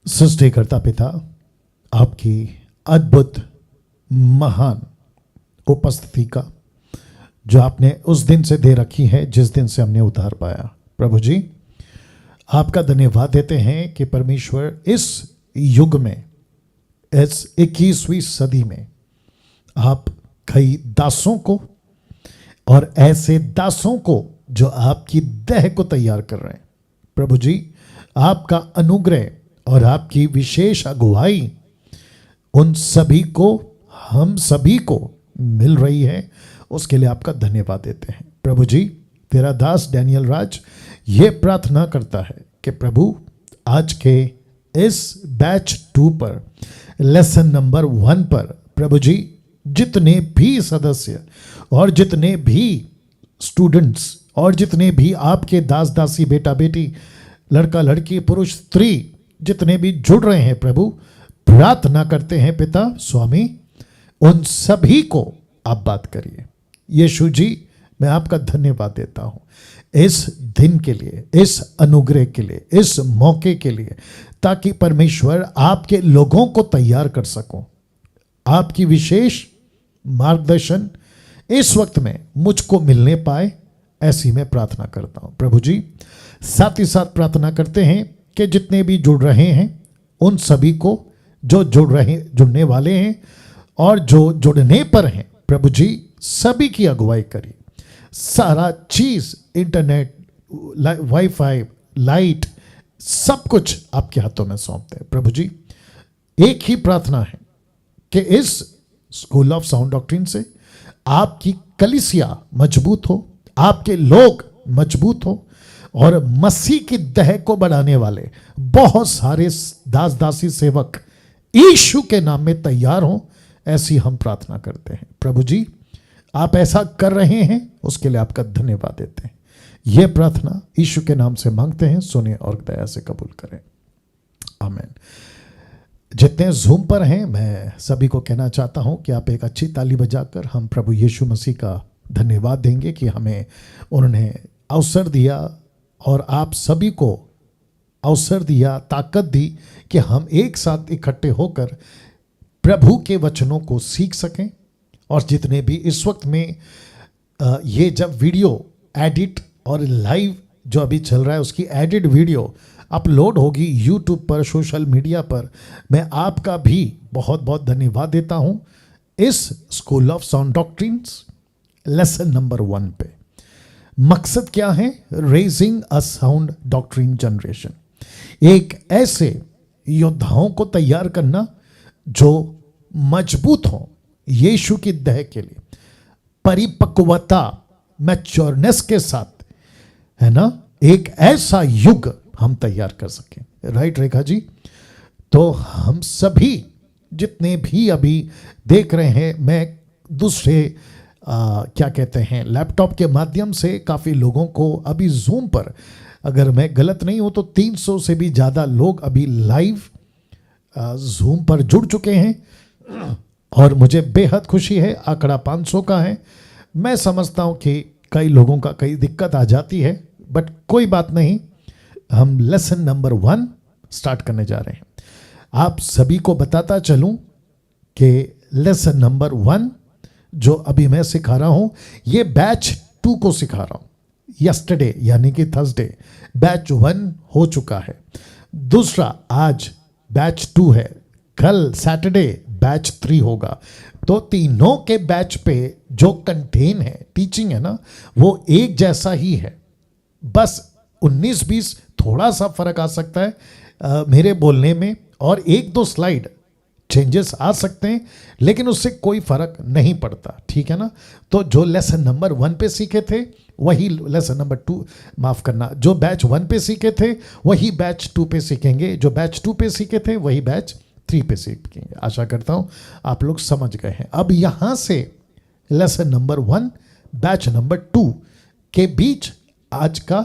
सृष्टिकर्ता पिता, आपकी अद्भुत महान उपस्थिति का जो आपने उस दिन से दे रखी है जिस दिन से हमने उद्धार पाया, प्रभु जी आपका धन्यवाद देते हैं कि परमेश्वर इस युग में, इस 21वीं सदी में आप कई दासों को और ऐसे दासों को जो आपकी देह को तैयार कर रहे हैं, प्रभु जी आपका अनुग्रह और आपकी विशेष अगुवाई उन सभी को, हम सभी को मिल रही है, उसके लिए आपका धन्यवाद देते हैं। प्रभु जी तेरा दास डैनियल राज ये प्रार्थना करता है कि प्रभु आज के इस बैच 2 पर, लेसन नंबर 1 पर, प्रभु जी जितने भी सदस्य और जितने भी स्टूडेंट्स और जितने भी आपके दास दासी, बेटा बेटी, लड़का लड़की, पुरुष स्त्री जितने भी जुड़ रहे हैं, प्रभु प्रार्थना करते हैं पिता स्वामी उन सभी को आप बात करिए। यीशु जी मैं आपका धन्यवाद देता हूं इस दिन के लिए, इस अनुग्रह के लिए, इस मौके के लिए, ताकि परमेश्वर आपके लोगों को तैयार कर सको। आपकी विशेष मार्गदर्शन इस वक्त में मुझको मिलने पाए, ऐसी मैं प्रार्थना करता हूं प्रभु जी। साथ ही साथ प्रार्थना करते हैं कि जितने भी जुड़ रहे हैं उन सभी को, जो जुड़ने वाले हैं और जो जुड़ने पर हैं, प्रभु जी सभी की अगुवाई करिए। सारा चीज, इंटरनेट, वाईफाई, लाइट, सब कुछ आपके हाथों में सौंपते हैं प्रभु जी। एक ही प्रार्थना है कि इस स्कूल ऑफ साउंड डॉक्ट्रिन से आपकी कलीसिया मजबूत हो, आपके लोग मजबूत हो और मसीह की देह को बढ़ाने वाले बहुत सारे दास दासी सेवक यीशु के नाम में तैयार हों, ऐसी हम प्रार्थना करते हैं प्रभु जी। आप ऐसा कर रहे हैं, उसके लिए आपका धन्यवाद देते हैं। यह प्रार्थना यीशु के नाम से मांगते हैं, सुने और दया से कबूल करें, आमीन। जितने जूम पर हैं, मैं सभी को कहना चाहता हूं कि आप एक अच्छी ताली बजाकर हम प्रभु यीशु मसीह का धन्यवाद देंगे कि हमें उन्होंने अवसर दिया और आप सभी को अवसर दिया, ताकत दी कि हम एक साथ इकट्ठे होकर प्रभु के वचनों को सीख सकें। और जितने भी इस वक्त में ये जब वीडियो एडिट और लाइव जो अभी चल रहा है उसकी एडिट वीडियो अपलोड होगी यूट्यूब पर, सोशल मीडिया पर, मैं आपका भी बहुत बहुत धन्यवाद देता हूं इस school of sound doctrines lesson number 1 पे। मकसद क्या है? Raising a sound doctrine generation, एक ऐसे योद्धाओं को तैयार करना जो मजबूत हो यीशु की देह के लिए, परिपक्वता, मैच्योरनेस के साथ, है ना, एक ऐसा युग हम तैयार कर सकें। राइट रेखा जी? तो हम सभी जितने भी अभी देख रहे हैं, मैं दूसरे क्या कहते हैं लैपटॉप के माध्यम से काफ़ी लोगों को अभी जूम पर, अगर मैं गलत नहीं हूं तो 300 से भी ज़्यादा लोग अभी लाइव जूम पर जुड़ चुके हैं और मुझे बेहद खुशी है। आंकड़ा 500 का है। मैं समझता हूं कि कई लोगों का कई दिक्कत आ जाती है, बट कोई बात नहीं, हम लेसन नंबर 1 स्टार्ट करने जा रहे हैं। आप सभी को बताता चलूं कि लेसन नंबर 1 जो अभी मैं सिखा रहा हूं, ये बैच 2 को सिखा रहा हूं। यस्टरडे यानी कि थर्सडे बैच 1 हो चुका है, दूसरा आज बैच 2 है, कल सैटरडे बैच 3 होगा। तो तीनों के बैच पे जो कंटेन है, टीचिंग है ना, वो एक जैसा ही है, बस 19-20 थोड़ा सा फर्क आ सकता है मेरे बोलने में, और 1-2 स्लाइड चेंजेस आ सकते हैं, लेकिन उससे कोई फर्क नहीं पड़ता, ठीक है ना। तो जो लेसन नंबर 1 पे सीखे थे वही लेसन नंबर 2, माफ करना, जो बैच 1 पे सीखे थे वही बैच 2 पे सीखेंगे, जो बैच 2 पे सीखे थे वही बैच 3 पे सीखेंगे। आशा करता हूं आप लोग समझ गए हैं। अब यहां से लेसन नंबर 1 बैच नंबर 2 के बीच आज का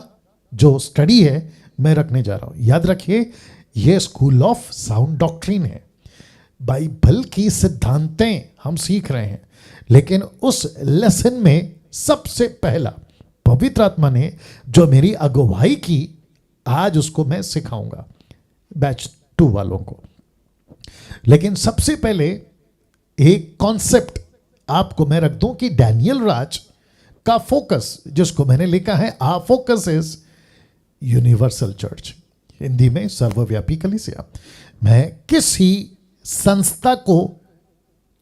जो स्टडी है मैं रखने जा रहा हूं। याद रखिए, यह स्कूल ऑफ साउंड डॉक्ट्रिन है, बाइबल की सिद्धांतें हम सीख रहे हैं, लेकिन उस लेसन में सबसे पहला पवित्र आत्मा ने जो मेरी अगुवाई की, आज उसको मैं सिखाऊंगा। बैच 2 वालों को। लेकिन सबसे पहले एक कॉन्सेप्ट आपको मैं रख दूं कि डैनियल राज का फोकस, जिसको मैंने लिखा है a focus is universal church, Hindi में सर्वव्यापी कलीसिया। मैं किसी संस्था को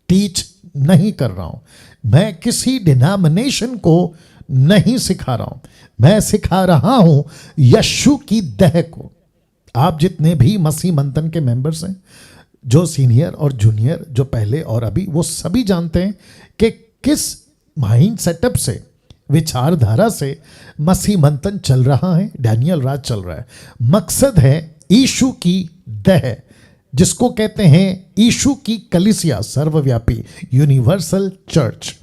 टीच नहीं कर रहा हूं, मैं किसी डिनोमिनेशन को नहीं सिखा रहा हूं, मैं सिखा रहा हूं यीशु की देह को। आप जितने भी मसीह मंथन के मेंबर्स हैं, जो सीनियर और जूनियर, जो पहले और अभी, वो सभी जानते हैं कि किस माइंड सेटअप से, विचारधारा से मसीह मंथन चल रहा है, डैनियल राज चल रहा है। मकसद है यीशु की देह, जिसको कहते हैं यीशु की कलीसिया, सर्वव्यापी यूनिवर्सल चर्च।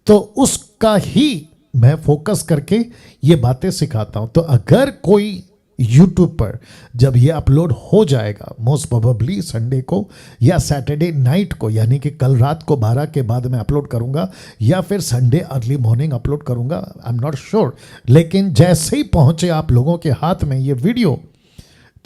तो उसका ही मैं फोकस करके ये बातें सिखाता हूं। तो अगर कोई यूट्यूब पर जब ये अपलोड हो जाएगा, मोस्ट प्रोबेबली संडे को या सैटरडे नाइट को, यानी कि कल रात को 12 के बाद मैं अपलोड करूंगा, या फिर संडे अर्ली मॉर्निंग अपलोड करूंगा, आई एम नॉट श्योर। लेकिन जैसे ही पहुंचे आप लोगों के हाथ में ये वीडियो,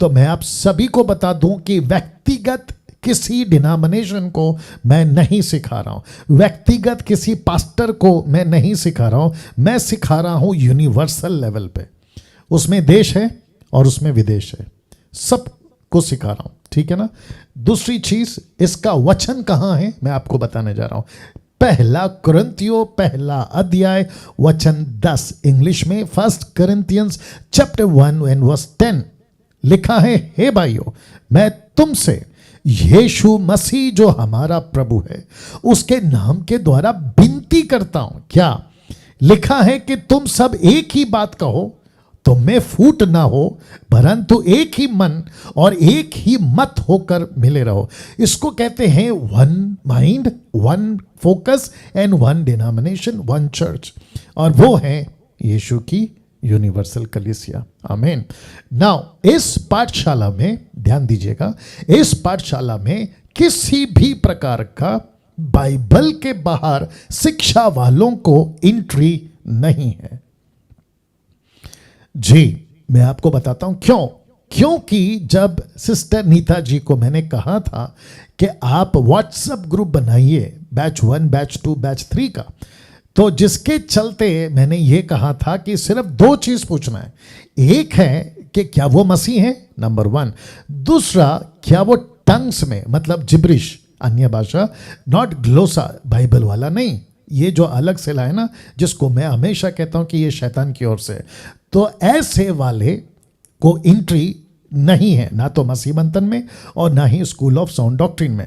तो मैं आप सभी को बता दूं कि व्यक्तिगत किसी डिनोमिनेशन को मैं नहीं सिखा रहा हूं, व्यक्तिगत किसी पास्टर को मैं नहीं सिखा रहा हूं, मैं सिखा रहा हूं यूनिवर्सल लेवल पे। उसमें देश है और उसमें विदेश है, सबको सिखा रहा हूं, ठीक है ना। दूसरी चीज, इसका वचन कहां है मैं आपको बताने जा रहा हूं। पहला कुरिन्थियों पहला अध्याय वचन 10, इंग्लिश में 1 Corinthians chapter 1 and verse 10 लिखा है, हे भाइयों, मैं तुमसे यीशु मसीह जो हमारा प्रभु है उसके नाम के द्वारा विनती करता हूं। क्या लिखा है कि तुम सब एक ही बात कहो, तुम में फूट ना हो, परंतु एक ही मन और एक ही मत होकर मिले रहो। इसको कहते हैं one mind, one focus and one denomination, one church, और वो है यीशु की यूनिवर्सल कलीसिया। आमीन। नाउ इस पाठशाला में ध्यान दीजिएगा, इस पाठशाला में किसी भी प्रकार का बाइबल के बाहर शिक्षा वालों को एंट्री नहीं है। जी, मैं आपको बताता हूं क्यों। क्योंकि जब सिस्टर नीता जी को मैंने कहा था कि आप व्हाट्सएप ग्रुप बनाइए बैच 1, बैच 2, बैच 3 का, तो जिसके चलते मैंने ये कहा था कि सिर्फ 2 चीज पूछना है। एक है कि क्या वो मसीह है, नंबर 1। दूसरा, क्या वो टंग्स में, मतलब जिब्रिश, अन्य भाषा, नॉट ग्लोसा, बाइबल वाला नहीं, ये जो अलग से लाए ना, जिसको मैं हमेशा कहता हूं कि ये शैतान की ओर से, तो ऐसे वाले को एंट्री नहीं है, ना तो मसीह मंथन में और ना ही स्कूल ऑफ साउंड डॉक्ट्रिन में।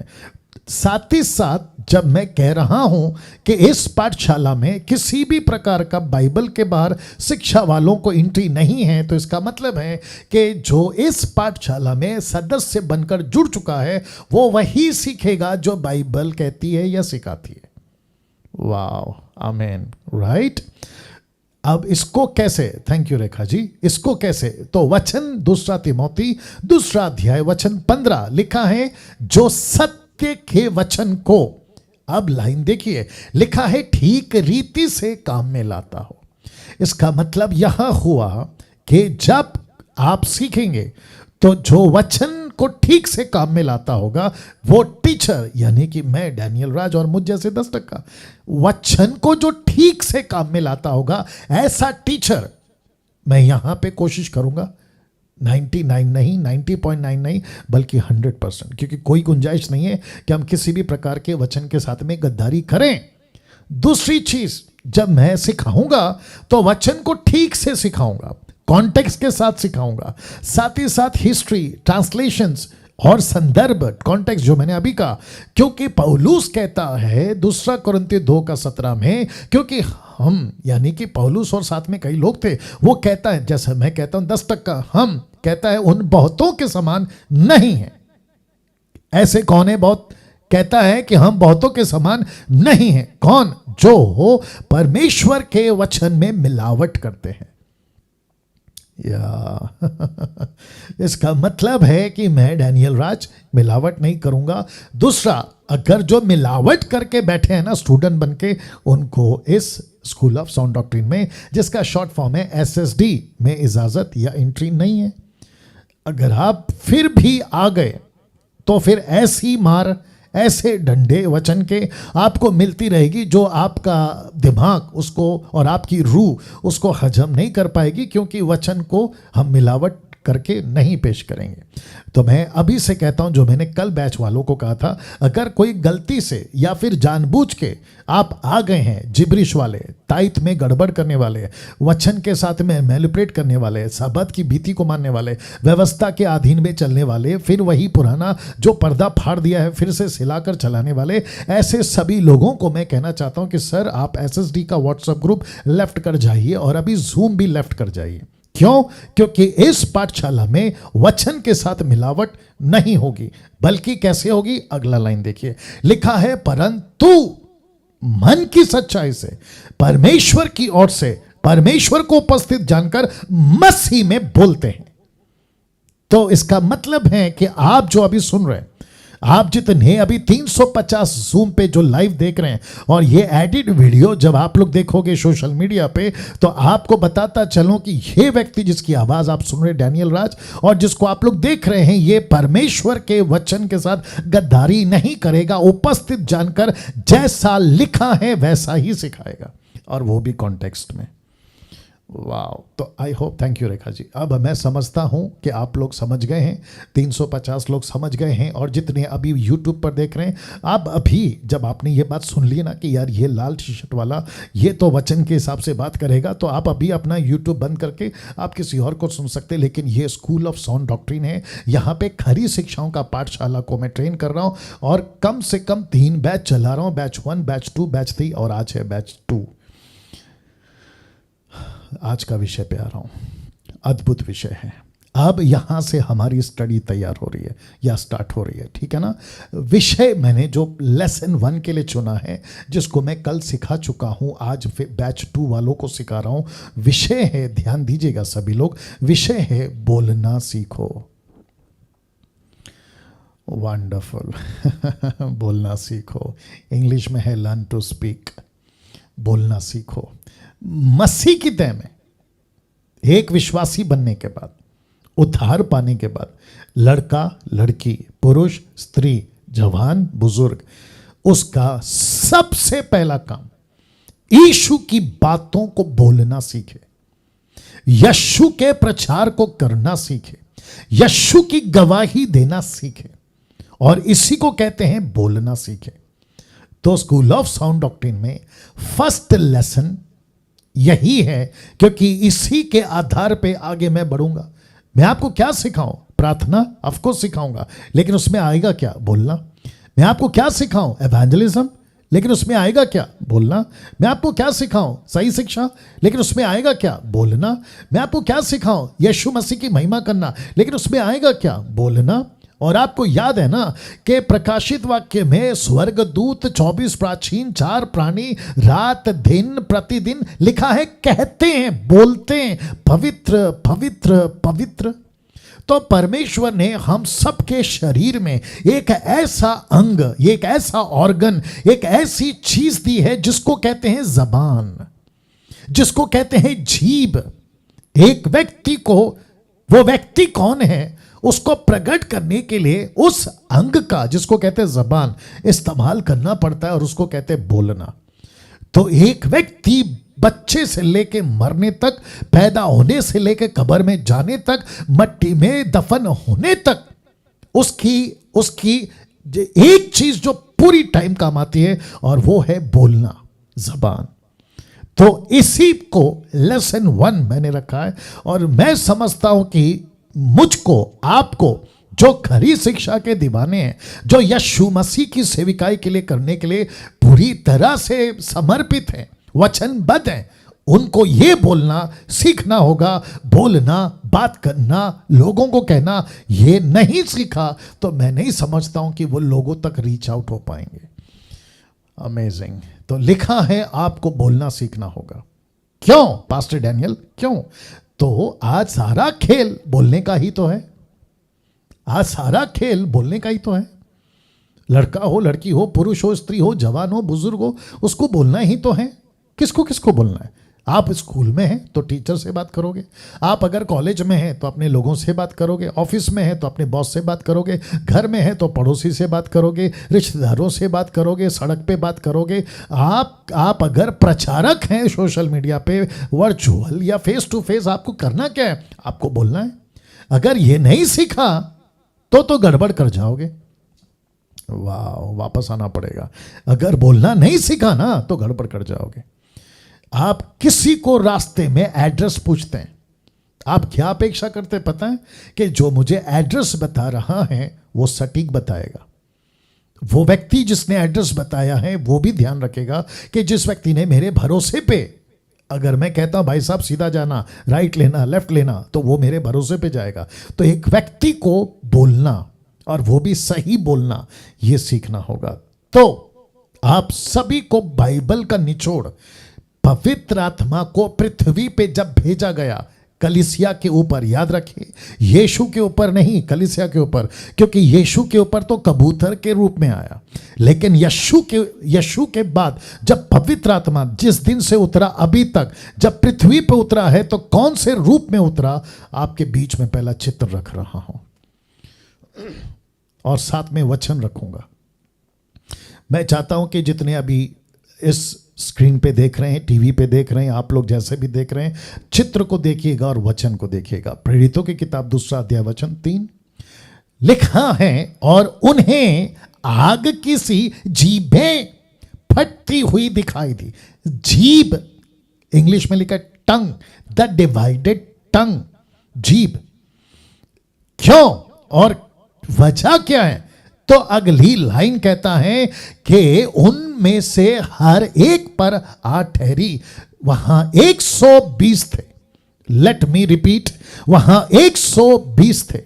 साथ ही साथ जब मैं कह रहा हूं कि इस पाठशाला में किसी भी प्रकार का बाइबल के बाहर शिक्षा वालों को एंट्री नहीं है, तो इसका मतलब है कि जो इस पाठशाला में सदस्य बनकर जुड़ चुका है वो वही सीखेगा जो बाइबल कहती है या सिखाती है। वाह, आमीन, राइट। अब इसको कैसे, थैंक यू रेखा जी, इसको कैसे, तो वचन 2 तिमोथी 2 अध्याय वचन 15 लिखा है, जो सत्य के वचन को, अब लाइन देखिए, लिखा है ठीक रीति से काम में लाता हो। इसका मतलब यह हुआ कि जब आप सीखेंगे तो जो वचन को ठीक से काम में लाता होगा वो टीचर, यानी कि मैं डैनियल राज और मुझ जैसे 10% वचन को जो ठीक से काम में लाता होगा, ऐसा टीचर मैं यहां पे कोशिश करूंगा 99 नहीं, 90.9 नहीं, बल्कि 100%, क्योंकि कोई गुंजाइश नहीं है कि हम किसी भी प्रकार के वचन के साथ में गद्दारी करें। दूसरी चीज, जब मैं सिखाऊंगा तो वचन को ठीक से सिखाऊंगा, कॉन्टेक्स्ट के साथ सिखाऊंगा, साथ ही साथ हिस्ट्री, ट्रांसलेशंस और संदर्भ, कॉन्टेक्स्ट जो मैंने अभी कहा, क्योंकि पौलुस कहता है 2 कुरिन्थियों 2:17 में, क्योंकि हम, यानी कि पौलुस और साथ में कई लोग थे, वो कहता है, जैसे मैं कहता हूं 10%, हम कहता है उन बहुतों के समान नहीं है। ऐसे कौन है बहुत? कहता है कि हम बहुतों के समान नहीं हैं। कौन? जो हो परमेश्वर के वचन में मिलावट करते हैं। या इसका मतलब है कि मैं डैनियल राज मिलावट नहीं करूंगा। दूसरा, अगर जो मिलावट करके बैठे हैं ना स्टूडेंट बनके, उनको इस स्कूल ऑफ साउंड डॉक्ट्रिन में, जिसका शॉर्ट फॉर्म है SSD, में इजाजत या एंट्री नहीं है। अगर आप फिर भी आ गए तो फिर ऐसी मार, ऐसे डंडे वचन के आपको मिलती रहेगी जो आपका दिमाग उसको और आपकी रूह उसको हजम नहीं कर पाएगी, क्योंकि वचन को हम मिलावट करके नहीं पेश करेंगे। तो मैं अभी से कहता हूं, जो मैंने कल बैच वालों को कहा था, अगर कोई गलती से या फिर जानबूझ के आप आ गए हैं, जिब्रिश वाले, ताइथ में गड़बड़ करने वाले, वचन के साथ में मैनिपुलेट करने वाले, शब्द की भीति को मानने वाले, व्यवस्था के अधीन में चलने वाले, फिर वही पुराना जो पर्दा फाड़ दिया है फिर से सिलाकर चलाने वाले, ऐसे सभी लोगों को मैं कहना चाहता हूं कि सर आप एसएसडी का व्हाट्सएप ग्रुप लेफ्ट कर जाइए और अभी जूम भी लेफ्ट कर जाइए। क्यों? क्योंकि इस पाठशाला में वचन के साथ मिलावट नहीं होगी, बल्कि कैसे होगी? अगला लाइन देखिए, लिखा है परंतु मन की सच्चाई से, परमेश्वर की ओर से, परमेश्वर को उपस्थित जानकर मसीह में बोलते हैं। तो इसका मतलब है कि आप जो अभी सुन रहे हैं, आप जितने अभी 350 जूम पे जो लाइव देख रहे हैं, और ये एडिट वीडियो जब आप लोग देखोगे सोशल मीडिया पे, तो आपको बताता चलूं कि ये व्यक्ति जिसकी आवाज आप सुन रहे हैं, डैनियल राज, और जिसको आप लोग देख रहे हैं, ये परमेश्वर के वचन के साथ गद्दारी नहीं करेगा, उपस्थित जानकर जैसा लिखा है वैसा ही सिखाएगा, और वो भी कॉन्टेक्स्ट में। वाह! तो I hope, thank you Rekha ji. अब मैं समझता हूं कि आप लोग समझ गए हैं, 350 लोग समझ गए हैं, और जितने अभी यूट्यूब पर देख रहे हैं, आप अभी जब आपने ये बात सुन ली ना कि यार ये लाल टी शर्ट वाला ये तो वचन के हिसाब से बात करेगा, तो आप अभी अपना यूट्यूब बंद करके आप किसी और को सुन सकते हैं। लेकिन ये स्कूल ऑफ साउंड डॉक्ट्रिन है, यहाँ पे खरी शिक्षाओं का पाठशाला को मैं ट्रेन कर रहा हूँ, और कम से कम 3 बैच चला रहा हूँ, बैच 1, बैच 2, बैच 3, और आज है बैच 2। आज का विषय पे आ रहा हूं, अद्भुत विषय है। अब यहां से हमारी स्टडी तैयार हो रही है या स्टार्ट हो रही है, ठीक है ना। विषय मैंने जो लेसन 1 के लिए चुना है, जिसको मैं कल सिखा चुका हूं, आज बैच 2 वालों को सिखा रहा हूं। विषय है, ध्यान दीजिएगा सभी लोग, विषय है बोलना सीखो। वंडरफुल बोलना सीखो, इंग्लिश में है लर्न टू स्पीक। बोलना सीखो। मसीह की तय में एक विश्वासी बनने के बाद, उद्धार पाने के बाद, लड़का लड़की, पुरुष स्त्री, जवान बुजुर्ग, उसका सबसे पहला काम यीशु की बातों को बोलना सीखे, यीशु के प्रचार को करना सीखे, यीशु की गवाही देना सीखे, और इसी को कहते हैं बोलना सीखे। तो स्कूल ऑफ साउंड डॉक्ट्रिन में फर्स्ट लेसन यही है, क्योंकि इसी के आधार पे आगे मैं बढ़ूंगा। मैं आपको क्या सिखाऊं? प्रार्थना ऑफ कोर्स सिखाऊंगा, लेकिन उसमें आएगा क्या? बोलना। मैं आपको क्या सिखाऊं? एवेंजलिज्म, लेकिन उसमें आएगा क्या? बोलना। मैं आपको क्या सिखाऊं? सही शिक्षा, लेकिन उसमें आएगा क्या? बोलना। मैं आपको क्या सिखाऊं? यीशु मसीह की महिमा करना, लेकिन उसमें आएगा क्या? बोलना। और आपको याद है ना कि प्रकाशित वाक्य में स्वर्गदूत, 24 प्राचीन, 4 प्राणी रात दिन प्रतिदिन लिखा है, कहते हैं, बोलते हैं, पवित्र पवित्र पवित्र। तो परमेश्वर ने हम सबके शरीर में एक ऐसा अंग, एक ऐसा ऑर्गन, एक ऐसी चीज दी है जिसको कहते हैं जबान, जिसको कहते हैं जीभ। एक व्यक्ति को, वो व्यक्ति कौन है, उसको प्रकट करने के लिए उस अंग का, जिसको कहते हैं जबान, इस्तेमाल करना पड़ता है, और उसको कहते हैं बोलना। तो एक व्यक्ति बच्चे से लेके मरने तक, पैदा होने से लेके कब्र में जाने तक, मट्टी में दफन होने तक, उसकी एक चीज जो पूरी टाइम काम आती है, और वो है बोलना, जबान। तो इसी को लेसन 1 मैंने रखा है, और मैं समझता हूं कि मुझको, आपको, जो खरी शिक्षा के दीवाने हैं, जो यीशु मसीह की सेविकाई के लिए करने के लिए पूरी तरह से समर्पित हैं, वचनबद्ध हैं, उनको ये बोलना सीखना होगा। बोलना, बात करना, लोगों को कहना, ये नहीं सीखा तो मैं नहीं समझता हूं कि वो लोगों तक रीच आउट हो पाएंगे। अमेजिंग। तो लिखा है आपको बोलना सीखना होगा। क्यों पास्टर डैनियल, क्यों? तो आज सारा खेल बोलने का ही तो है। आज सारा खेल बोलने का ही तो है। लड़का हो, लड़की हो, पुरुष हो, स्त्री हो, जवान हो, बुजुर्ग हो, उसको बोलना ही तो है। किसको किसको बोलना है? आप स्कूल में हैं तो टीचर से बात करोगे, आप अगर कॉलेज में हैं तो अपने लोगों से बात करोगे, ऑफिस में हैं तो अपने बॉस से बात करोगे, घर में हैं तो पड़ोसी से बात करोगे, रिश्तेदारों से बात करोगे, सड़क पे बात करोगे। आप अगर प्रचारक हैं सोशल मीडिया पे, वर्चुअल या फेस टू फेस, आपको करना क्या है? आपको बोलना है। अगर ये नहीं सीखा तो गड़बड़ कर जाओगे। वाह, वापस आना पड़ेगा। अगर बोलना नहीं सीखा ना तो गड़बड़ कर जाओगे। आप किसी को रास्ते में एड्रेस पूछते हैं, आप क्या अपेक्षा करते हैं पता है? कि जो मुझे एड्रेस बता रहा है वो सटीक बताएगा। वो व्यक्ति जिसने एड्रेस बताया है वो भी ध्यान रखेगा कि जिस व्यक्ति ने मेरे भरोसे पे, अगर मैं कहता हूं भाई साहब सीधा जाना, राइट लेना, लेफ्ट लेना, तो वो मेरे भरोसे पे जाएगा। तो एक व्यक्ति को बोलना, और वो भी सही बोलना, ये सीखना होगा। तो आप सभी को बाइबल का निचोड़, पवित्र आत्मा को पृथ्वी पे जब भेजा गया कलीसिया के ऊपर, याद रखिए यीशु के ऊपर नहीं, कलीसिया के ऊपर, क्योंकि यीशु के ऊपर तो कबूतर के रूप में आया, लेकिन यीशु के बाद जब पवित्र आत्मा जिस दिन से उतरा अभी तक जब पृथ्वी पे उतरा है, तो कौन से रूप में उतरा? आपके बीच में पहला चित्र रख रहा हूं और साथ में वचन रखूंगा। मैं चाहता हूं कि जितने अभी इस स्क्रीन पे देख रहे हैं, टीवी पे देख रहे हैं, आप लोग जैसे भी देख रहे हैं, चित्र को देखिएगा और वचन को देखिएगा। प्रेरितों की किताब 2 अध्याय वचन 3 लिखा है, और उन्हें आग की सी जीभें फटती हुई दिखाई दी। जीभ इंग्लिश में लिखा टंग, द डिवाइडेड टंग, जीभ। क्यों और वजह क्या है? तो अगली लाइन कहता है कि उनमें से हर एक पर आ ठहरी। वहां 120 थे। लेट मी रिपीट, वहां 120 थे।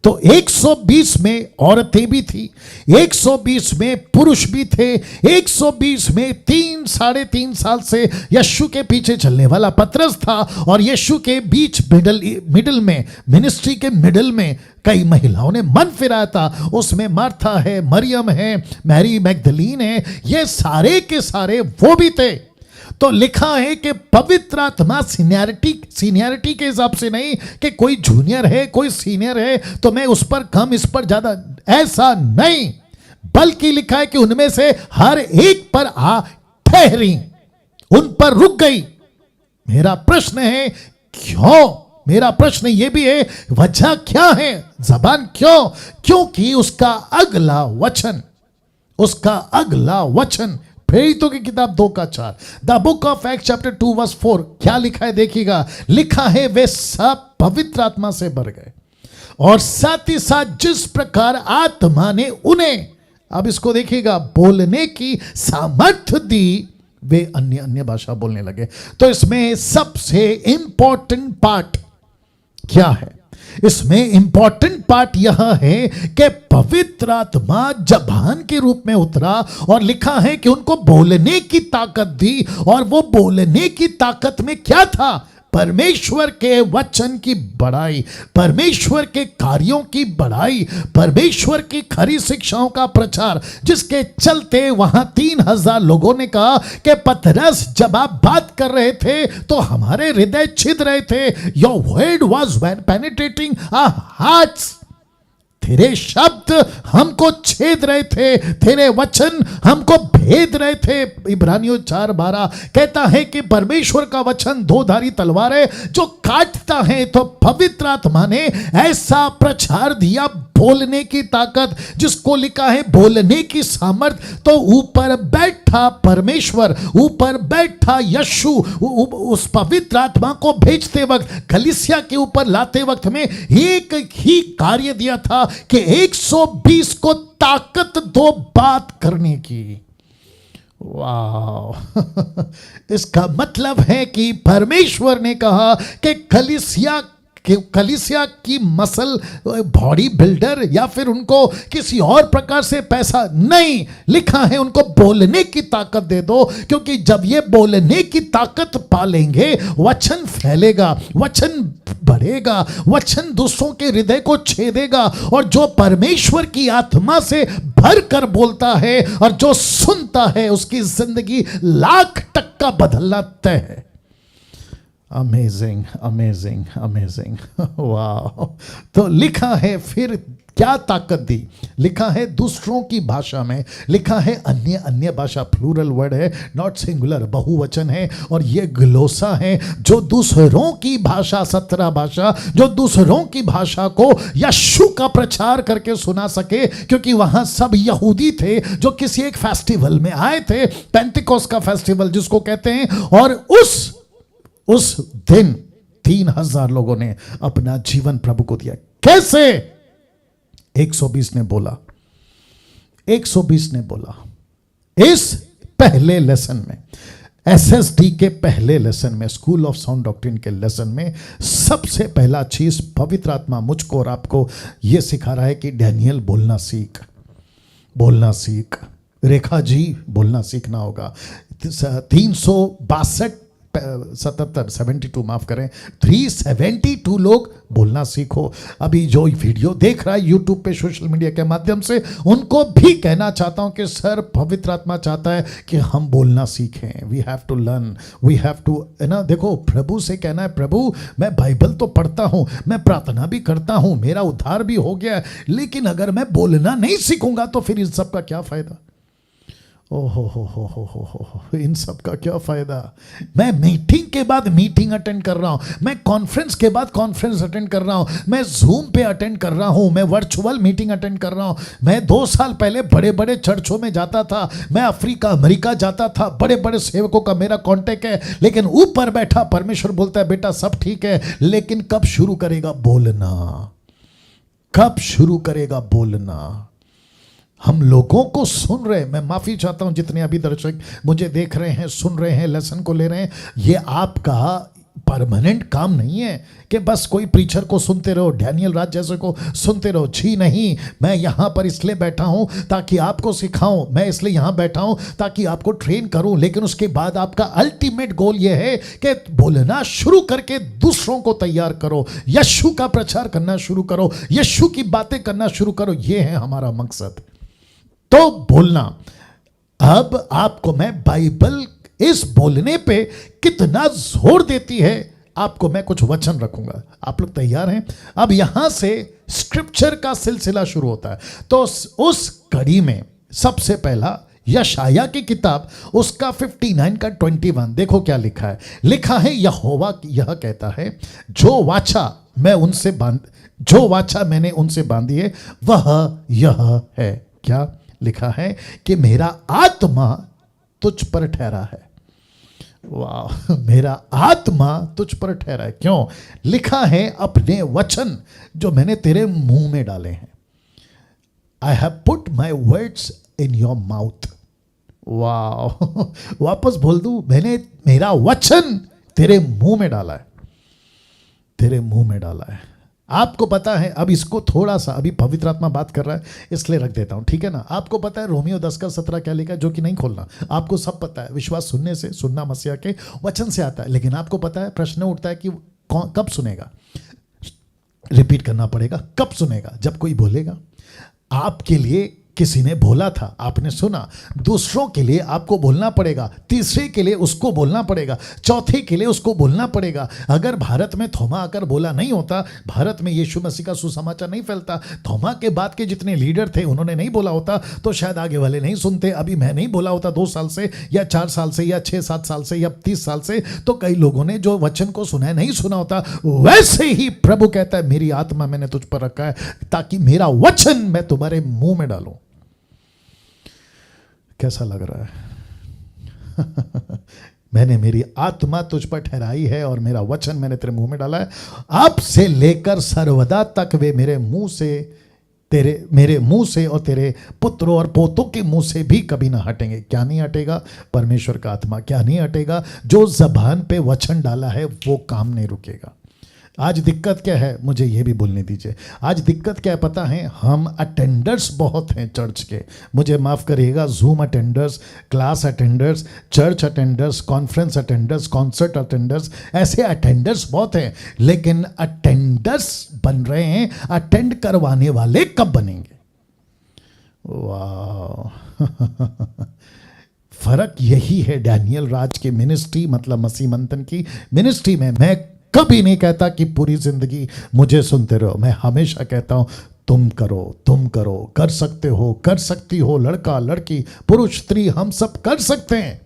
तो 120 में औरतें भी थी, 120 में पुरुष भी थे, 120 में 3-3.5 साल से यीशु के पीछे चलने वाला पतरस था, और यीशु के बीच मिडिल में, मिनिस्ट्री के मिडिल में कई महिलाओं ने मन फिराया था। उसमें मार्था है, मरियम है, मैरी मैगदलीन है, ये सारे के सारे वो भी थे। तो लिखा है कि पवित्र आत्मा सीनियरिटी के हिसाब से नहीं कि कोई जूनियर है, कोई सीनियर है तो मैं उस पर कम, इस पर ज्यादा, ऐसा नहीं, बल्कि लिखा है कि उनमें से हर एक पर आ ठहरी, उन पर रुक गई। मेरा प्रश्न है क्यों? मेरा प्रश्न यह भी है वजह क्या है? जबान क्यों? क्योंकि उसका अगला वचन प्रेरितों की किताब 2:4, the book of act chapter 2 verse 4, क्या लिखा है देखिएगा। लिखा है वे सब पवित्र आत्मा से भर गए, और साथ ही साथ जिस प्रकार आत्मा ने उन्हें, अब इसको देखिएगा, बोलने की सामर्थ्य दी, वे अन्य भाषा बोलने लगे। तो इसमें सबसे इंपॉर्टेंट पार्ट क्या है? इसमें इंपॉर्टेंट पार्ट यह है कि पवित्र आत्मा जबान के रूप में उतरा, और लिखा है कि उनको बोलने की ताकत दी। और वो बोलने की ताकत में क्या था? परमेश्वर के वचन की बड़ाई, परमेश्वर के कार्यों की बड़ाई, परमेश्वर की खरी शिक्षाओं का प्रचार, जिसके चलते वहां 3000 लोगों ने कहा कि पतरस जब आप बात कर रहे थे तो हमारे हृदय छिद रहे थे। Your word was penetrating our hearts. तेरे शब्द हमको छेद रहे थे, तेरे वचन हमको भेद रहे थे। इब्रानियों 4:12 कहता है कि परमेश्वर का वचन 2-धारी तलवार है जो काटता है। तो पवित्र आत्मा ने ऐसा प्रचार दिया, बोलने की ताकत, जिसको लिखा है बोलने की सामर्थ। तो ऊपर बैठा परमेश्वर, ऊपर बैठा यीशु, उस पवित्र आत्मा को भेजते वक्त, कलीसिया के ऊपर लाते वक्त में एक ही कार्य दिया था कि 120 को ताकत दो बात करने की। वाह इसका मतलब है कि परमेश्वर ने कहा कि कलीसिया की मसल बॉडी बिल्डर या फिर उनको किसी और प्रकार से पैसा नहीं, लिखा है उनको बोलने की ताकत दे दो। क्योंकि जब ये बोलने की ताकत पालेंगे, वचन फैलेगा, वचन बढ़ेगा, वचन दूसरों के हृदय को छेदेगा। और जो परमेश्वर की आत्मा से भर कर बोलता है और जो सुनता है, उसकी जिंदगी 1,00,000% बदलना तय है। अमेजिंग अमेजिंग अमेजिंग वाह। तो लिखा है फिर क्या ताकत दी, लिखा है दूसरों की भाषा में, लिखा है अन्य अन्य भाषा, प्लूरल वर्ड है नॉट सिंगुलर, बहुवचन है, और ये ग्लोसा है जो दूसरों की भाषा, 17 भाषा, जो दूसरों की भाषा को यीशु का प्रचार करके सुना सके, क्योंकि वहां सब यहूदी थे जो किसी एक फेस्टिवल में आए थे, पेंटिकोस्ट का फेस्टिवल जिसको कहते हैं, और उस दिन 3000 लोगों ने अपना जीवन प्रभु को दिया। कैसे? 120 ने बोला, 120 ने बोला। इस पहले लेसन में, एसएसडी के पहले लेसन में, स्कूल ऑफ साउंड डॉक्ट्रिन के लेसन में, सबसे पहला चीज पवित्र आत्मा मुझको और आपको यह सिखा रहा है कि डैनियल बोलना सीख, बोलना सीख। रेखा जी बोलना सीखना होगा। 72 माफ करें, 372 लोग बोलना सीखो। अभी जो वीडियो देख रहा है यूट्यूब पे, सोशल मीडिया के माध्यम से, उनको भी कहना चाहता हूं कि सर पवित्र आत्मा चाहता है कि हम बोलना सीखें। We have to learn, we have to, है ना। देखो, प्रभु से कहना है, प्रभु मैं बाइबल तो पढ़ता हूं, मैं प्रार्थना भी करता हूं, मेरा उद्धार भी हो गया है, लेकिन अगर मैं बोलना नहीं सीखूंगा तो फिर इन सब का क्या फायदा? ओहो, इन सब का क्या फायदा? मैं मीटिंग के बाद मीटिंग अटेंड कर रहा हूं, मैं कॉन्फ्रेंस के बाद कॉन्फ्रेंस अटेंड कर रहा हूं, मैं जूम पे अटेंड कर रहा हूं, मैं वर्चुअल मीटिंग अटेंड कर रहा हूं। मैं 2 साल पहले बड़े बड़े चर्चों में जाता था, मैं अफ्रीका अमेरिका जाता था, बड़े बड़े सेवकों का मेरा कांटेक्ट है, लेकिन ऊपर बैठा परमेश्वर बोलता है बेटा सब ठीक है, लेकिन कब शुरू करेगा बोलना? कब शुरू करेगा बोलना? हम लोगों को सुन रहे, मैं माफी चाहता हूं जितने अभी दर्शक मुझे देख रहे हैं, सुन रहे हैं, लेसन को ले रहे हैं, ये आपका परमानेंट काम नहीं है कि बस कोई प्रीचर को सुनते रहो, डैनियल राज जैसे को सुनते रहो। जी नहीं, मैं यहां पर इसलिए बैठा हूं ताकि आपको सिखाऊं, मैं इसलिए यहां बैठा हूं ताकि आपको ट्रेन करूं, लेकिन उसके बाद आपका अल्टीमेट गोल यह है कि बोलना शुरू करके दूसरों को तैयार करो, यीशु का प्रचार करना शुरू करो, यीशु की बातें करना शुरू करो। यह है हमारा मकसद। तो बोलना। अब आपको मैं बाइबल इस बोलने पे कितना जोर देती है, आपको मैं कुछ वचन रखूंगा। आप लोग तैयार हैं? अब यहां से स्क्रिप्चर का सिलसिला शुरू होता है। तो उस कड़ी में सबसे पहला यशाया की किताब, उसका 59 का 21, देखो क्या लिखा है। लिखा है, यहोवा यह कहता है, जो वाचा मैंने उनसे बांधी है वह यह है। क्या लिखा है? कि मेरा आत्मा तुझ पर ठहरा है। वाह, मेरा आत्मा तुझ पर ठहरा है। क्यों? लिखा है, अपने वचन जो मैंने तेरे मुंह में डाले हैं। I have put my words in your mouth. वाह, वापस बोल दूं, मैंने मेरा वचन तेरे मुंह में डाला है, तेरे मुंह में डाला है। आपको पता है, अब इसको थोड़ा सा, अभी पवित्र आत्मा बात कर रहा है इसलिए रख देता हूं, ठीक है ना। आपको पता है रोमियो 10 का 17 क्या लिखा है, जो कि नहीं खोलना, आपको सब पता है। विश्वास सुनने से, सुनना मसीहा के वचन से आता है, लेकिन आपको पता है, प्रश्न उठता है कि कब सुनेगा? रिपीट करना पड़ेगा। कब सुनेगा? जब कोई बोलेगा। आपके लिए किसी ने बोला था, आपने सुना। दूसरों के लिए आपको बोलना पड़ेगा, तीसरे के लिए उसको बोलना पड़ेगा, चौथे के लिए उसको बोलना पड़ेगा। अगर भारत में थोमा आकर बोला नहीं होता, भारत में यीशु मसीह का सुसमाचार नहीं फैलता, थोमा के बाद के जितने लीडर थे उन्होंने नहीं बोला होता, तो शायद आगे वाले नहीं सुनते। अभी मैं नहीं बोला होता 2 साल से या 4 साल से या 6-7 साल से या 30 साल से, तो कई लोगों ने जो वचन को सुना है नहीं सुना होता। वैसे ही प्रभु कहता है, मेरी आत्मा मैंने तुझ पर रखा है ताकि मेरा वचन मैं तुम्हारे मुंह में डालूं। कैसा लग रहा है? मैंने मेरी आत्मा तुझ पर ठहराई है और मेरा वचन मैंने तेरे मुंह में डाला है। अब से लेकर सर्वदा तक वे मेरे मुंह से और तेरे पुत्रों और पोतों के मुंह से भी कभी ना हटेंगे। क्या नहीं हटेगा? परमेश्वर का आत्मा। क्या नहीं हटेगा? जो जबान पे वचन डाला है वो काम नहीं रुकेगा। आज दिक्कत क्या है, मुझे ये भी बोलने दीजिए। आज दिक्कत क्या है पता है? हम अटेंडर्स बहुत हैं चर्च के, मुझे माफ़ करिएगा, zoom attenders, class attenders, church attenders, conference attenders, concert attenders, ऐसे अटेंडर्स बहुत हैं, लेकिन अटेंडर्स बन रहे हैं, अटेंड करवाने वाले कब बनेंगे? वाह फर्क यही है डैनियल राज की मिनिस्ट्री मतलब मसीह मंथन की मिनिस्ट्री में। मैं कभी नहीं कहता कि पूरी जिंदगी मुझे सुनते रहो, मैं हमेशा कहता हूं तुम करो, कर सकते हो, कर सकती हो, लड़का लड़की पुरुष स्त्री हम सब कर सकते हैं।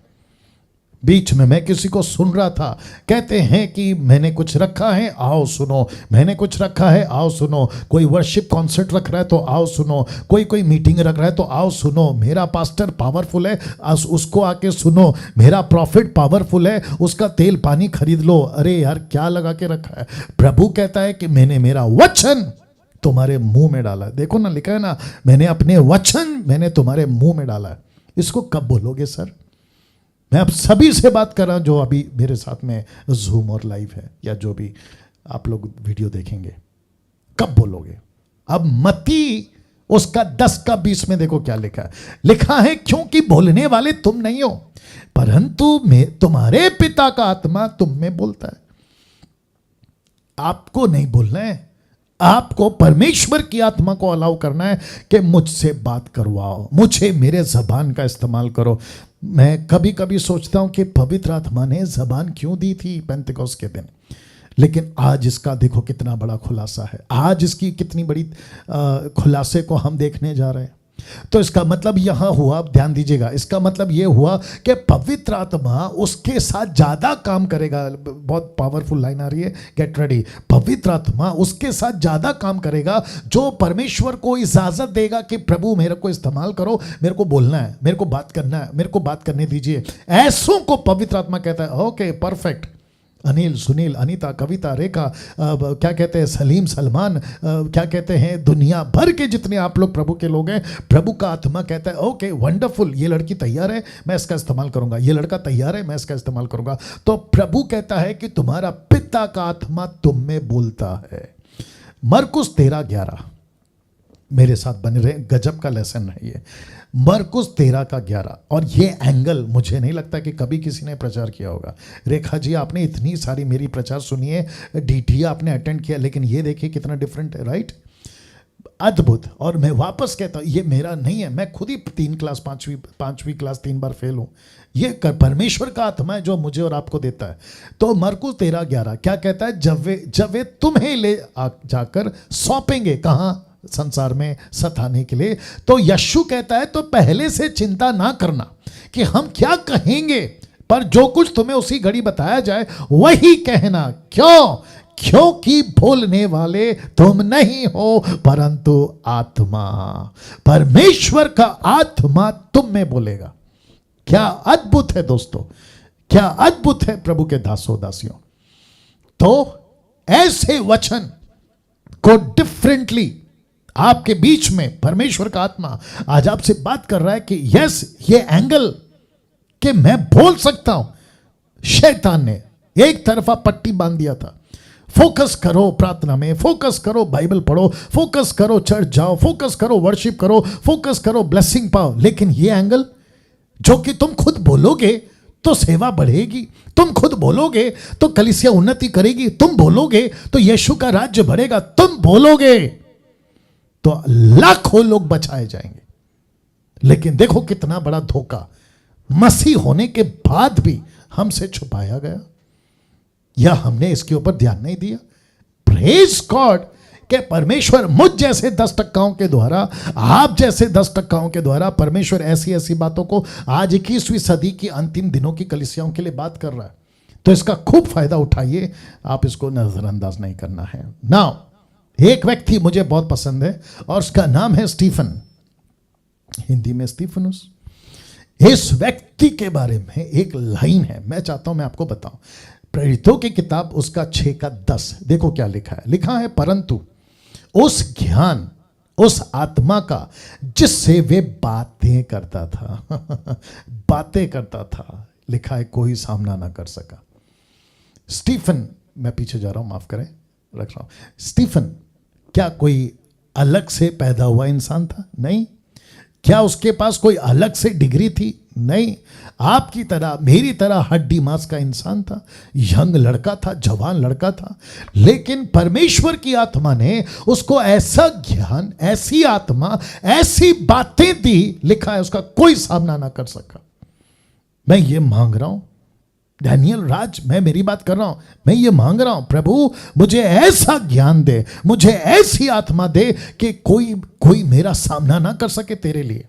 बीच में मैं किसी को सुन रहा था, कहते हैं कि मैंने कुछ रखा है आओ सुनो, मैंने कुछ रखा है आओ सुनो, कोई वर्शिप कॉन्सर्ट रख रहा है तो आओ सुनो, कोई मीटिंग रख रहा है तो आओ सुनो, मेरा पास्टर पावरफुल है उसको आके सुनो, मेरा प्रॉफिट पावरफुल है उसका तेल पानी खरीद लो। अरे यार क्या लगा के रखा है? प्रभु कहता है कि मैंने मेरा वचन तुम्हारे मुंह में डाला है। देखो ना, लिखा है ना, मैंने अपने वचन मैंने तुम्हारे मुंह में डाला है। इसको कब बोलोगे सर? मैं आप सभी से बात कर रहा हूं जो अभी मेरे साथ में जूम और लाइव है या जो भी आप लोग वीडियो देखेंगे, कब बोलोगे? अब मत्ती उसका 10 का 20 में देखो क्या लिखा है। लिखा है क्योंकि बोलने वाले तुम नहीं हो परंतु तुम्हारे पिता का आत्मा तुम में बोलता है। आपको नहीं बोलना है, आपको परमेश्वर की आत्मा को अलाउ करना है कि मुझसे बात करवाओ, मुझे मेरे जबान का इस्तेमाल करो। मैं कभी कभी सोचता हूं कि पवित्र आत्मा ने जबान क्यों दी थी पेंतेकोस्त के दिन, लेकिन आज इसका देखो कितना बड़ा खुलासा है। आज इसकी कितनी बड़ी खुलासे को हम देखने जा रहे हैं। तो इसका मतलब यहां हुआ, ध्यान दीजिएगा, इसका मतलब यह हुआ कि पवित्र आत्मा उसके साथ ज्यादा काम करेगा। बहुत पावरफुल लाइन आ रही है, गेट रेडी। पवित्र आत्मा उसके साथ ज्यादा काम करेगा जो परमेश्वर को इजाजत देगा कि प्रभु मेरे को इस्तेमाल करो, मेरे को बोलना है, मेरे को बात करना है, मेरे को बात करने दीजिए। ऐसों को पवित्र आत्मा कहता है ओके परफेक्ट। अनिल, सुनील, अनीता, कविता, रेखा, क्या कहते हैं, सलीम, सलमान, क्या कहते हैं, दुनिया भर के जितने आप लोग प्रभु के लोग हैं, प्रभु का आत्मा कहता है ओके वंडरफुल, ये लड़की तैयार है मैं इसका इस्तेमाल करूंगा, ये लड़का तैयार है मैं इसका इस्तेमाल करूंगा। तो प्रभु कहता है कि तुम्हारा पिता का आत्मा तुम में बोलता है। मरकुस 13:11 मेरे साथ बने रहे, गजब का लेसन है ये। मरकुस 13:11 और ये एंगल मुझे नहीं लगता कि कभी किसी ने प्रचार किया होगा। रेखा जी आपने इतनी सारी मेरी प्रचार सुनी है, डीटी आपने अटेंड किया, लेकिन ये देखिए कितना डिफरेंट है, राइट? अद्भुत। और मैं वापस कहता हूँ ये मेरा नहीं है, मैं खुद ही 3 क्लास 5वीं क्लास 3 बार फेल हूँ। ये परमेश्वर का आत्मा है जो मुझे और आपको देता है। तो मरकुस 13:11 क्या कहता है? जब वे तुम्हें ले जाकर सौंपेंगे, कहाँ? संसार में सताने के लिए। तो यीशु कहता है तो पहले से चिंता ना करना कि हम क्या कहेंगे, पर जो कुछ तुम्हें उसी घड़ी बताया जाए वही कहना। क्यों? क्योंकि बोलने वाले तुम नहीं हो परंतु आत्मा, परमेश्वर का आत्मा तुम में बोलेगा। क्या अद्भुत है दोस्तों, क्या अद्भुत है प्रभु के दासों दासियों। तो ऐसे वचन को डिफरेंटली आपके बीच में परमेश्वर का आत्मा आज आपसे बात कर रहा है कि यस, ये एंगल कि मैं बोल सकता हूं। शैतान ने एक तरफा पट्टी बांध दिया था, फोकस करो प्रार्थना में, फोकस करो बाइबल पढ़ो, फोकस करो चर्च जाओ, फोकस करो वर्शिप करो, फोकस करो ब्लेसिंग पाओ। लेकिन ये एंगल जो कि तुम खुद बोलोगे तो सेवा बढ़ेगी, तुम खुद बोलोगे तो कलीसिया उन्नति करेगी, तुम बोलोगे तो यीशु का राज्य बढ़ेगा, तुम बोलोगे तो लाखों लोग बचाए जाएंगे। लेकिन देखो कितना बड़ा धोखा मसीह होने के बाद भी हमसे छुपाया गया, या हमने इसके ऊपर ध्यान नहीं दिया। प्रेज गॉड कि परमेश्वर मुझ जैसे 10% के द्वारा, आप जैसे 10% के द्वारा परमेश्वर ऐसी ऐसी बातों को आज 21वीं सदी की अंतिम दिनों की कलीसियाओं के लिए बात कर रहा है। तो इसका खूब फायदा उठाइए, आप इसको नजरअंदाज नहीं करना है। नाउ एक व्यक्ति मुझे बहुत पसंद है और उसका नाम है स्टीफन, हिंदी में स्टीफनुस। इस व्यक्ति के बारे में एक लाइन है, मैं चाहता हूं मैं आपको बताऊं। प्रेरितों की किताब उसका 6:10 देखो क्या लिखा है। लिखा है परंतु उस ज्ञान, उस आत्मा का जिससे वे बातें करता था बातें करता था, लिखा है कोई सामना ना कर सका। स्टीफन, मैं पीछे जा रहा हूं, माफ करें, रख रहा हूं। स्टीफन क्या कोई अलग से पैदा हुआ इंसान था? नहीं। क्या उसके पास कोई अलग से डिग्री थी? नहीं। आपकी तरह मेरी तरह हड्डी मांस का इंसान था, यंग लड़का था, जवान लड़का था। लेकिन परमेश्वर की आत्मा ने उसको ऐसा ज्ञान, ऐसी आत्मा, ऐसी बातें दी, लिखा है उसका कोई सामना ना कर सका। मैं ये मांग रहा हूं, डैनियल राज, मैं मेरी बात कर रहा हूं, मैं ये मांग रहा हूं, प्रभु मुझे ऐसा ज्ञान दे, मुझे ऐसी आत्मा दे कि कोई मेरा सामना ना कर सके तेरे लिए,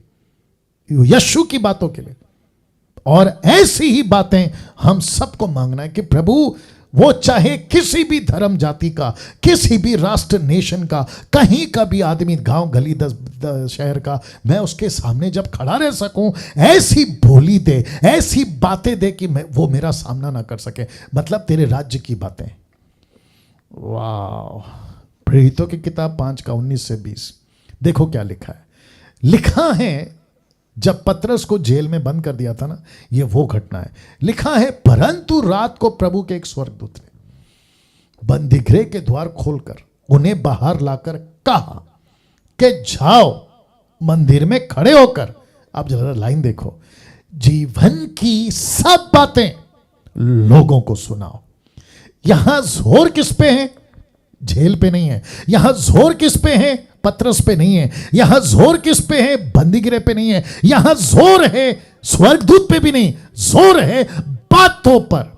यीशु की बातों के लिए। और ऐसी ही बातें हम सबको मांगना है कि प्रभु वो चाहे किसी भी धर्म जाति का, किसी भी राष्ट्र नेशन का, कहीं का भी आदमी, गांव गली 10 शहर का, मैं उसके सामने जब खड़ा रह सकूं, ऐसी बोली दे, ऐसी बातें दे कि वो मेरा सामना ना कर सके। मतलब तेरे राज्य की बातें। वाह। प्रेरितों की किताब 5:19-20 देखो क्या लिखा है। लिखा है जब पतरस को जेल में बंद कर दिया था ना, ये वो घटना है। लिखा है, परंतु रात को प्रभु के एक स्वर्गदूत ने बंदीगृह के द्वार खोलकर उन्हें बाहर लाकर कहा कि जाओ मंदिर में खड़े होकर, आप जरा लाइन देखो, जीवन की सब बातें लोगों को सुनाओ। यहां जोर किस पे है? जेल पे नहीं है। यहां जोर किस पे है? पतरस पे नहीं है। यहां जोर किस पे है? बंदीगृह पे नहीं है। यहां जोर है स्वर्गदूत पे भी नहीं, जोर है बातों पर।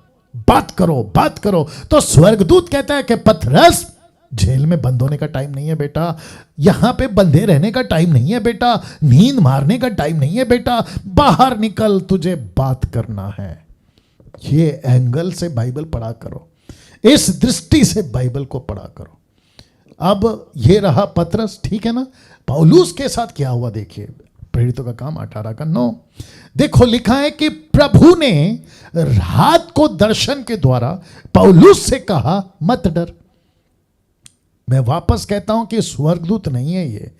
बात करो, बात करो। तो स्वर्गदूत कहता है कि पतरस, जेल में बंद होने का टाइम नहीं है बेटा, यहां पे बंधे रहने का टाइम नहीं है बेटा, नींद मारने का टाइम नहीं है बेटा, बाहर निकल, तुझे बात करना है। ये एंगल से बाइबल पढ़ा करो, इस दृष्टि से बाइबल को पढ़ा करो। अब ये रहा पतरस, ठीक है ना। पौलुस के साथ क्या हुआ देखिए, प्रेरितों का काम 18:9 देखो। लिखा है कि प्रभु ने रात को दर्शन के द्वारा पौलुस से कहा, मत डर। मैं वापस कहता हूं कि स्वर्गदूत नहीं है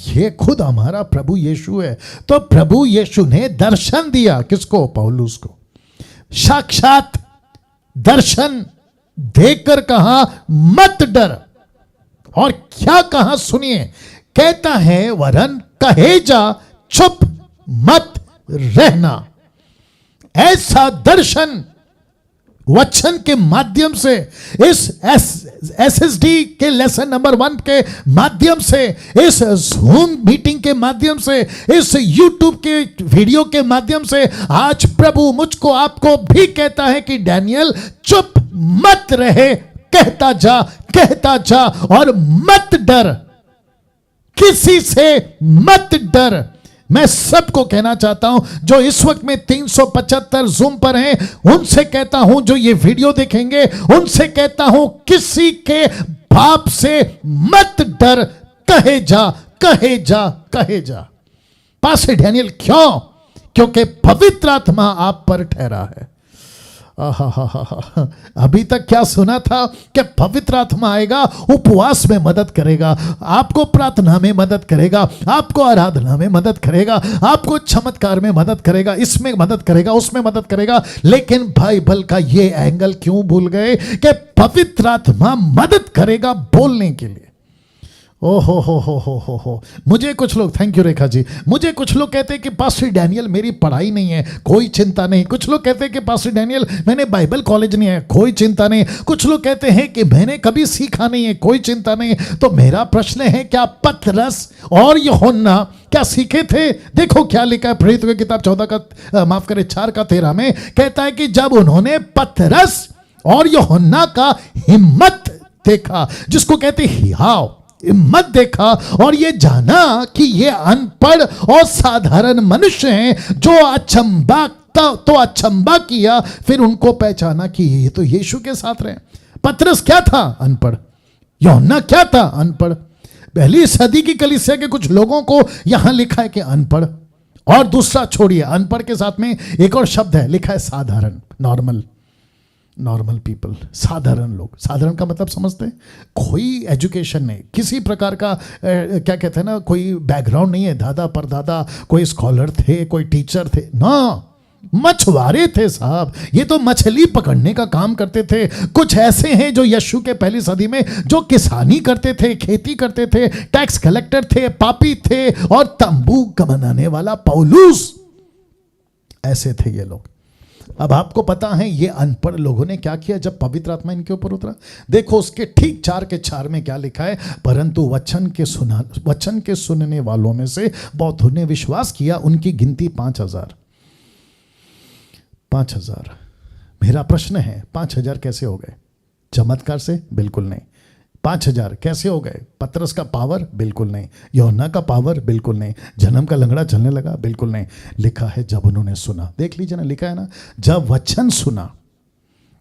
ये खुद हमारा प्रभु यीशु है। तो प्रभु यीशु ने दर्शन दिया किसको? पौलुस को। साक्षात दर्शन देकर कहा, मत डर। और क्या कहा सुनिए, कहता है, वरन कहे जा, चुप मत रहना। ऐसा दर्शन वचन के माध्यम से, इस SSD के लेसन नंबर 1 के माध्यम से, इस जूम मीटिंग के माध्यम से, इस YouTube के वीडियो के माध्यम से आज प्रभु मुझको आपको भी कहता है कि डैनियल चुप मत रहे, कहता जा, कहता जा, और मत डर, किसी से मत डर। मैं सबको कहना चाहता हूं जो इस वक्त में 375 जूम पर हैं, उनसे कहता हूं, जो ये वीडियो देखेंगे उनसे कहता हूं, किसी के बाप से मत डर, कहे जा, कहे जा, कहे जा। पास्टर डैनियल, क्यों? क्योंकि पवित्र आत्मा आप पर ठहरा है। अभी तक क्या सुना था कि पवित्र आत्मा आएगा, उपवास में मदद करेगा, आपको प्रार्थना में मदद करेगा, आपको आराधना में मदद करेगा, आपको चमत्कार में मदद करेगा, इसमें मदद करेगा, उसमें मदद करेगा। लेकिन बाइबल का ये एंगल क्यों भूल गए कि पवित्र आत्मा मदद करेगा बोलने के लिए। ओ हो। मुझे कुछ लोग, थैंक यू रेखा जी, मुझे कुछ लोग कहते हैं कि पास्टर डैनियल मेरी पढ़ाई नहीं है, कोई चिंता नहीं। कुछ लोग कहते हैं कि पास्टर डैनियल मैंने बाइबल कॉलेज नहीं है, कोई चिंता नहीं। कुछ लोग कहते हैं कि मैंने कभी सीखा नहीं है, कोई चिंता नहीं। तो मेरा प्रश्न है, क्या पतरस और यूहन्ना क्या सीखे थे? देखो क्या लिखा है प्रेरितों की किताब 4:13 में, कहता है कि जब उन्होंने पतरस और यूहन्ना का हिम्मत देखा, जिसको कहते हियाव हिम्मत देखा, और ये जाना कि ये अनपढ़ और साधारण मनुष्य हैं, जो अचंबा किया, फिर उनको पहचाना कि ये तो यीशु के साथ रहे। पतरस क्या था? अनपढ़। यूहन्ना क्या था? अनपढ़। पहली सदी की कलीसिया के कुछ लोगों को यहां लिखा है कि अनपढ़, और दूसरा छोड़िए, अनपढ़ के साथ में एक और शब्द है, लिखा है साधारण, नॉर्मल पीपल, साधारण लोग। साधारण का मतलब समझते हैं? कोई एजुकेशन नहीं, किसी प्रकार का क्या कहते हैं ना, कोई बैकग्राउंड नहीं है, दादा परदादा कोई स्कॉलर थे, कोई टीचर थे ना, मछुआरे थे साहब। ये तो मछली पकड़ने का काम करते थे। कुछ ऐसे हैं जो यीशु के पहली सदी में जो किसानी करते थे, खेती करते थे, टैक्स कलेक्टर थे, पापी थे, और तंबू बनाने वाला पौलुस, ऐसे थे ये लोग। अब आपको पता है ये अनपढ़ लोगों ने क्या किया जब पवित्र आत्मा इनके ऊपर उतरा? देखो उसके ठीक 4:4 में क्या लिखा है, परंतु वचन के सुनने वालों में से बहुतों ने विश्वास किया, उनकी गिनती 5,000। 5,000। मेरा प्रश्न है 5,000 कैसे हो गए? चमत्कार से? बिल्कुल नहीं। 5,000 कैसे हो गए? पतरस का पावर? बिल्कुल नहीं। यूहन्ना का पावर? बिल्कुल नहीं। जन्म का लंगड़ा चलने लगा? बिल्कुल नहीं। लिखा है जब उन्होंने सुना, देख लीजिए ना, लिखा है ना, जब वचन सुना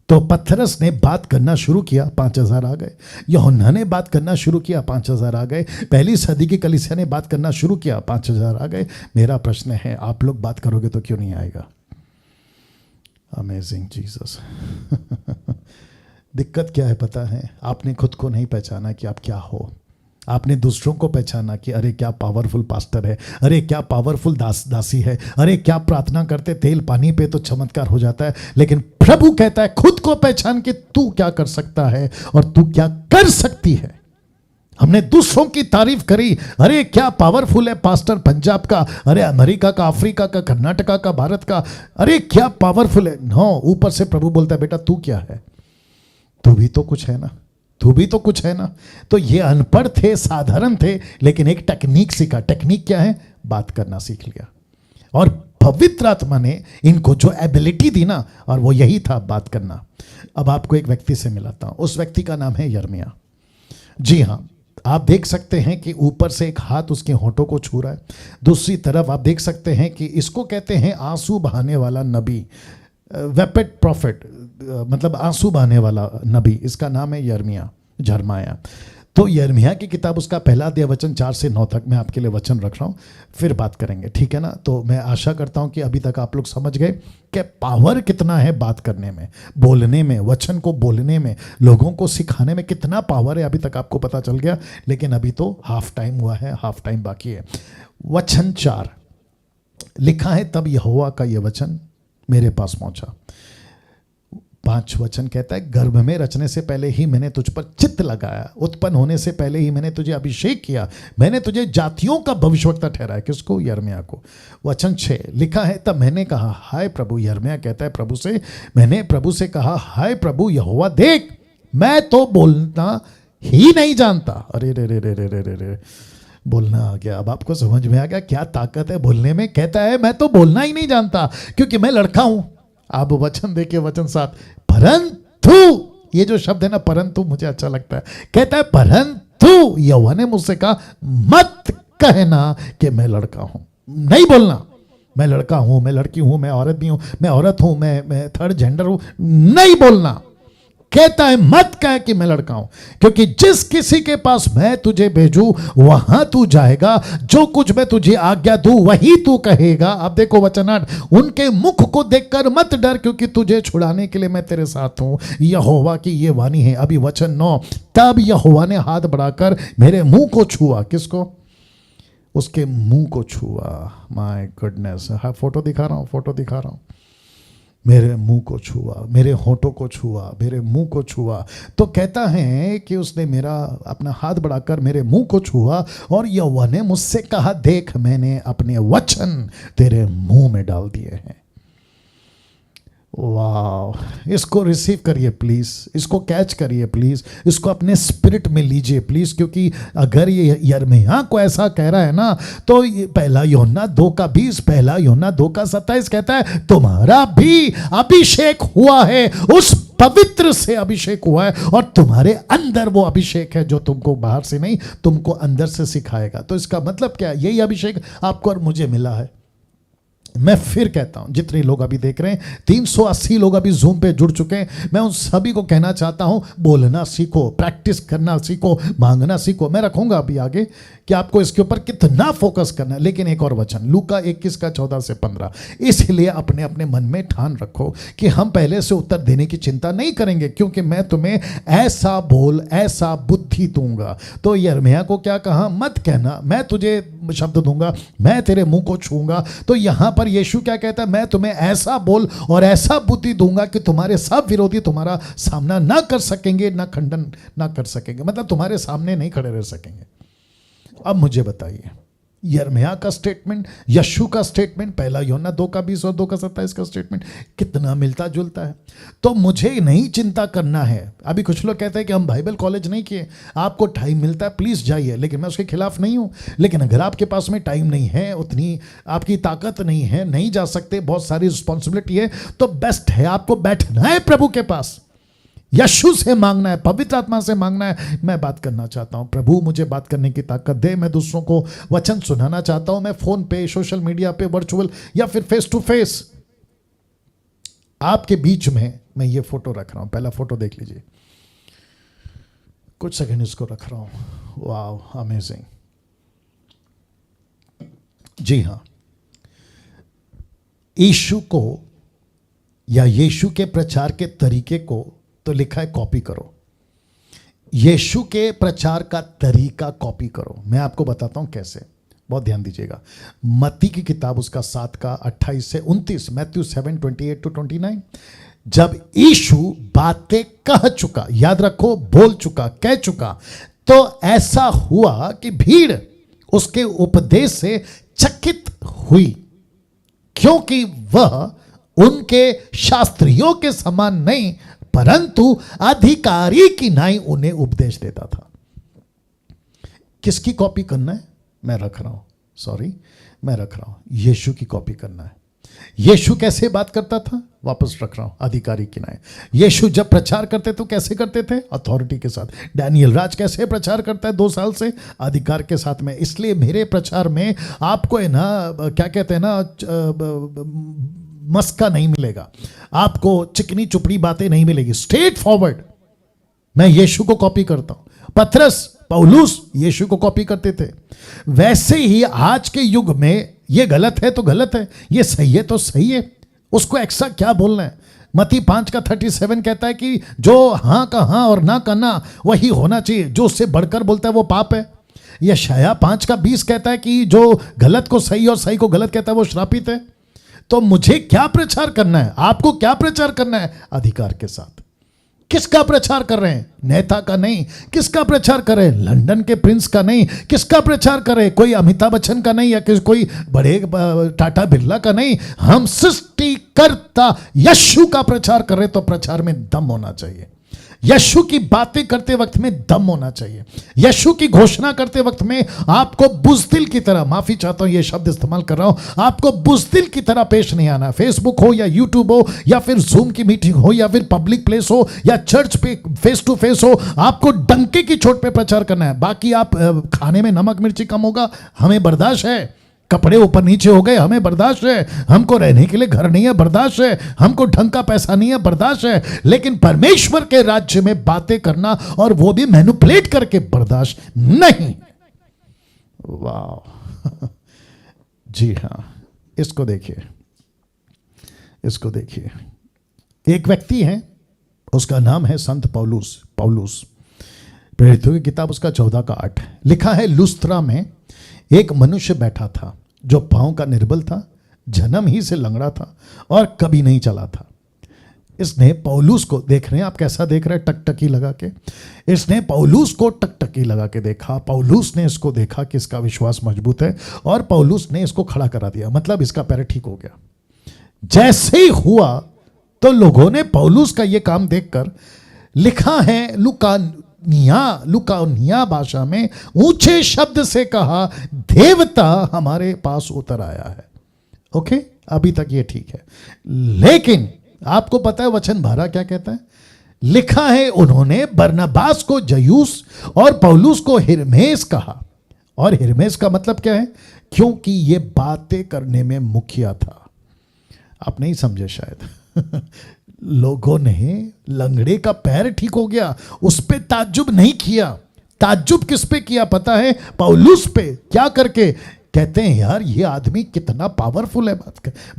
तो पतरस ने बात करना शुरू किया, 5,000 आ गए। यूहन्ना ने बात करना शुरू किया, 5,000 आ गए। पहली सदी की कलीसिया ने बात करना शुरू किया, 5,000 आ गए। मेरा प्रश्न है, आप लोग बात करोगे तो क्यों नहीं आएगा? Amazing Jesus. दिक्कत क्या है पता है? आपने खुद को नहीं पहचाना कि आप क्या हो। आपने दूसरों को पहचाना कि अरे क्या पावरफुल पास्टर है, अरे क्या पावरफुल दासी है, अरे क्या प्रार्थना करते तेल पानी पे तो चमत्कार हो जाता है। लेकिन प्रभु कहता है खुद को पहचान के तू क्या कर सकता है और तू क्या कर सकती है। हमने दूसरों की तारीफ करी, अरे क्या पावरफुल है पास्टर पंजाब का, अरे अमेरिका का, अफ्रीका का, कर्नाटका का, भारत का, अरे क्या पावरफुल है। नो, ऊपर से प्रभु बोलता है बेटा तू क्या है? तू भी तो कुछ है ना, तू भी तो कुछ है ना। तो ये अनपढ़ थे, साधारण थे, लेकिन एक टेक्निक सीखा। टेक्निक क्या है? बात करना सीख लिया। और पवित्र आत्मा ने इनको जो एबिलिटी दी ना, और वो यही था, बात करना। अब आपको एक व्यक्ति से मिलाता हूं, उस व्यक्ति का नाम है यिर्मयाह। जी हाँ, आप देख सकते हैं कि ऊपर से एक हाथ उसके होठों को छू रहा है, दूसरी तरफ आप देख सकते हैं कि इसको कहते हैं आंसू बहाने वाला नबी, वेपेड प्रॉफिट, मतलब आंसू बहाने वाला नबी। इसका नाम है यिर्मयाह, जरमाया। तो यिर्मयाह की किताब, उसका पहला अध्याय वचन 4 से 9 तक मैं आपके लिए वचन रख रहा हूँ, फिर बात करेंगे, ठीक है ना। तो मैं आशा करता हूँ कि अभी तक आप लोग समझ गए कि पावर कितना है बात करने में, बोलने में, वचन को बोलने में, लोगों को सिखाने में कितना पावर है। अभी तक आपको पता चल गया, लेकिन अभी तो हाफ टाइम हुआ है, हाफ टाइम बाकी है। वचन 4 लिखा है, तब यहोवा का यह वचन मेरे पास पहुंचा। 5 वचन कहता है, गर्भ में रचने से पहले ही मैंने तुझ पर चित्त लगाया, उत्पन्न होने से पहले ही मैंने तुझे अभिषेक किया, मैंने तुझे जातियों का भविष्यवक्ता ठहराया। किसको? यिर्मयाह को। वचन 6 लिखा है, तब मैंने कहा हाय प्रभु, यिर्मयाह कहता है प्रभु से, मैंने प्रभु से कहा हाय प्रभु यहोवा, देख मैं तो बोलना ही नहीं जानता। अरे रे रे रे रे रे रे रे, बोलना आ गया। अब आपको समझ में आ गया क्या ताकत है बोलने में। कहता है मैं तो बोलना ही नहीं जानता क्योंकि मैं लड़का हूं। आप वचन देखिए, वचन 7, परंतु, ये जो शब्द है ना परंतु, मुझे अच्छा लगता है। कहता है परंतु यहोवा ने मुझसे कहा मत कहना कि मैं लड़का हूं। नहीं बोलना मैं लड़का हूं, मैं लड़की हूं, मैं औरत भी हूं, मैं औरत हूं, मैं थर्ड जेंडर हूं, नहीं बोलना। कहता है मत कह कि मैं लड़का हूं, क्योंकि जिस किसी के पास मैं तुझे भेजूं वहां तू जाएगा, जो कुछ मैं तुझे आज्ञा दूं वही तू कहेगा। अब देखो वचन 8, उनके मुख को देखकर मत डर, क्योंकि तुझे छुड़ाने के लिए मैं तेरे साथ हूं, यहोवा की ये वाणी है। अभी वचन 9, तब यहोवा ने हाथ बढ़ाकर मेरे मुंह को छुआ। किसको? उसके मुंह को छुआ। माय गुडनेस, हाँ फोटो दिखा रहा हूं, फोटो दिखा रहा हूं। मेरे मुंह को छुआ, मेरे होठों को छुआ, मेरे मुंह को छुआ। तो कहता है कि उसने मेरा अपना हाथ बढ़ाकर मेरे मुंह को छुआ, और यहोवा ने मुझसे कहा देख मैंने अपने वचन तेरे मुंह में डाल दिए हैं। वाह, इसको रिसीव करिए प्लीज, इसको कैच करिए प्लीज, इसको अपने स्पिरिट में लीजिए प्लीज, क्योंकि अगर ये यिर्मयाह को ऐसा कह रहा है ना, तो पहला यूहन्ना 2:20, पहला यूहन्ना 2:27 कहता है तुम्हारा भी अभिषेक हुआ है, उस पवित्र से अभिषेक हुआ है, और तुम्हारे अंदर वो अभिषेक है जो तुमको बाहर से नहीं, तुमको अंदर से सिखाएगा। तो इसका मतलब क्या? यही अभिषेक आपको और मुझे मिला है। मैं फिर कहता हूं, जितने लोग अभी देख रहे हैं, 380 लोग अभी जूम पे जुड़ चुके हैं, मैं उन सभी को कहना चाहता हूं बोलना सीखो, प्रैक्टिस करना सीखो, मांगना सीखो। मैं रखूंगा अभी आगे कि आपको इसके ऊपर कितना फोकस करना है। लेकिन एक और वचन लूका 21:14 से 15, इसलिए अपने अपने मन में ठान रखो कि हम पहले से उत्तर देने की चिंता नहीं करेंगे, क्योंकि मैं तुम्हें ऐसा बोल, ऐसा बुद्धि दूंगा। तो यिर्मयाह को क्या कहा? मत कहना, मैं तुझे शब्द दूंगा, मैं तेरे मुंह को छूंगा। तो यहां पर यीशु क्या कहता है? मैं तुम्हें ऐसा बोल और ऐसा बुद्धि दूंगा कि तुम्हारे सब विरोधी तुम्हारा सामना ना कर सकेंगे, ना खंडन ना कर सकेंगे, मतलब तुम्हारे सामने नहीं खड़े रह सकेंगे। अब मुझे बताइए, यिर्मयाह का स्टेटमेंट, यशू का स्टेटमेंट, पहला यूहन्ना 2:20 और 2:27 का स्टेटमेंट कितना मिलता जुलता है। तो मुझे नहीं चिंता करना है। अभी कुछ लोग कहते हैं कि हम बाइबल कॉलेज नहीं किए, आपको टाइम मिलता है प्लीज़ जाइए, लेकिन मैं उसके खिलाफ नहीं हूँ। लेकिन अगर आपके पास में टाइम नहीं है, उतनी आपकी ताकत नहीं है, नहीं जा सकते, बहुत सारी रिस्पॉन्सिबिलिटी है, तो बेस्ट है आपको बैठना है प्रभु के पास, यशु से मांगना है, पवित्र आत्मा से मांगना है। मैं बात करना चाहता हूं, प्रभु मुझे बात करने की ताकत दे, मैं दूसरों को वचन सुनाना चाहता हूं। मैं फोन पे, सोशल मीडिया पे, वर्चुअल या फिर फेस टू फेस आपके बीच में मैं ये फोटो रख रहा हूं। पहला फोटो देख लीजिए, कुछ सेकंड इसको रख रहा हूं। वाह, अमेजिंग। जी हां, यीशु को या यीशु के प्रचार के तरीके को तो लिखा है कॉपी करो, यीशु के प्रचार का तरीका कॉपी करो। मैं आपको बताता हूं कैसे, बहुत ध्यान दीजिएगा। मत्ती की किताब उसका 7:28 से 29, मैथ्यू 7:28-29, जब यीशु बातें कह चुका, याद रखो बोल चुका, कह चुका, तो ऐसा हुआ कि भीड़ उसके उपदेश से चकित हुई, क्योंकि वह उनके शास्त्रियों के समान नहीं परंतु अधिकारी की नाई उन्हें उपदेश देता था। किसकी कॉपी करना है? मैं रख रहा हूं, यीशु की कॉपी करना है। यीशु कैसे बात करता था? वापस रख रहा हूं, अधिकारी की नाई। यीशु जब प्रचार करते तो कैसे करते थे? अथॉरिटी के साथ। डैनियल राज कैसे प्रचार करता है 2 साल से? अधिकार के साथ में। इसलिए मेरे प्रचार में आपको है ना, क्या कहते हैं ना, मस्का नहीं मिलेगा, आपको चिकनी चुपड़ी बातें नहीं मिलेगी, स्ट्रेट फॉरवर्ड। मैं यीशु को कॉपी करता हूं। पतरस, पौलुस यीशु को कॉपी करते थे। वैसे ही आज के युग में ये गलत है तो गलत है, ये सही है तो सही है, उसको एक्स्ट्रा क्या बोलना है। मत्ती 5:37 कहता है कि जो हाँ का हाँ और ना का ना वही होना चाहिए, जो उससे बढ़कर बोलता है वो पाप है। यशायाह 5:20 कहता है कि जो गलत को सही और सही को गलत कहता है वो श्रापित है। तो मुझे क्या प्रचार करना है, आपको क्या प्रचार करना है? अधिकार के साथ। किसका प्रचार कर रहे हैं? नेता का नहीं। किसका प्रचार कर रहे हैं? लंदन के प्रिंस का नहीं। किसका प्रचार कर रहे हैं? कोई अमिताभ बच्चन का नहीं, या कोई बड़े टाटा बिरला का नहीं। हम सृष्टिकर्ता यीशु का प्रचार कर रहे हैं, तो प्रचार में दम होना चाहिए। यीशु की बातें करते वक्त में दम होना चाहिए। यीशु की घोषणा करते वक्त में आपको बुज़दिल की तरह, माफी चाहता हूं ये शब्द इस्तेमाल कर रहा हूं, आपको बुज़दिल की तरह पेश नहीं आना। फेसबुक हो या यूट्यूब हो या फिर जूम की मीटिंग हो या फिर पब्लिक प्लेस हो या चर्च पे फेस टू फेस हो, आपको डंके की चोट पे प्रचार करना है। बाकी आप खाने में नमक मिर्ची कम होगा, हमें बर्दाश्त है। कपड़े ऊपर नीचे हो गए, हमें बर्दाश्त है। हमको रहने के लिए घर नहीं है, बर्दाश्त है। हमको ढंग का पैसा नहीं है, बर्दाश्त है। लेकिन परमेश्वर के राज्य में बातें करना, और वो भी मैनिपुलेट करके, बर्दाश्त नहीं। वाह जी हाँ, इसको देखिए, इसको देखिए। एक व्यक्ति है, उसका नाम है संत पौलुस। प्रेरितों की किताब उसका 14:8 लिखा है, लुस्त्रा में एक मनुष्य बैठा था जो पांव का निर्बल था, जन्म ही से लंगड़ा था और कभी नहीं चला था। इसने पौलुस को, देख रहे हैं आप कैसा देख रहे हैं, टकटकी लगा के। इसने पौलुस को टकटकी लगा के देखा। पौलुस ने इसको देखा कि इसका विश्वास मजबूत है, और पौलुस ने इसको खड़ा करा दिया, मतलब इसका पैर ठीक हो गया। जैसे ही हुआ तो लोगों ने पौलुस का यह काम देखकर, लिखा है लुकानिया भाषा में, ऊंचे शब्द से कहा, देवता हमारे पास उतर आया है। ओके, अभी तक ये ठीक है। लेकिन आपको पता है वचन भरा क्या कहता है? लिखा है, उन्होंने बरनबास को जयूस और पौलुस को हिरमेस कहा। और हिरमेस का मतलब क्या है? क्योंकि ये बातें करने में मुखिया था। आप नहीं समझे शायद। लोगों ने, लंगड़े का पैर ठीक हो गया, उस पे ताज्जुब नहीं किया। ताज्जुब किस पे किया पता है? पौलुस पे। क्या करके? कहते हैं यार ये आदमी कितना पावरफुल है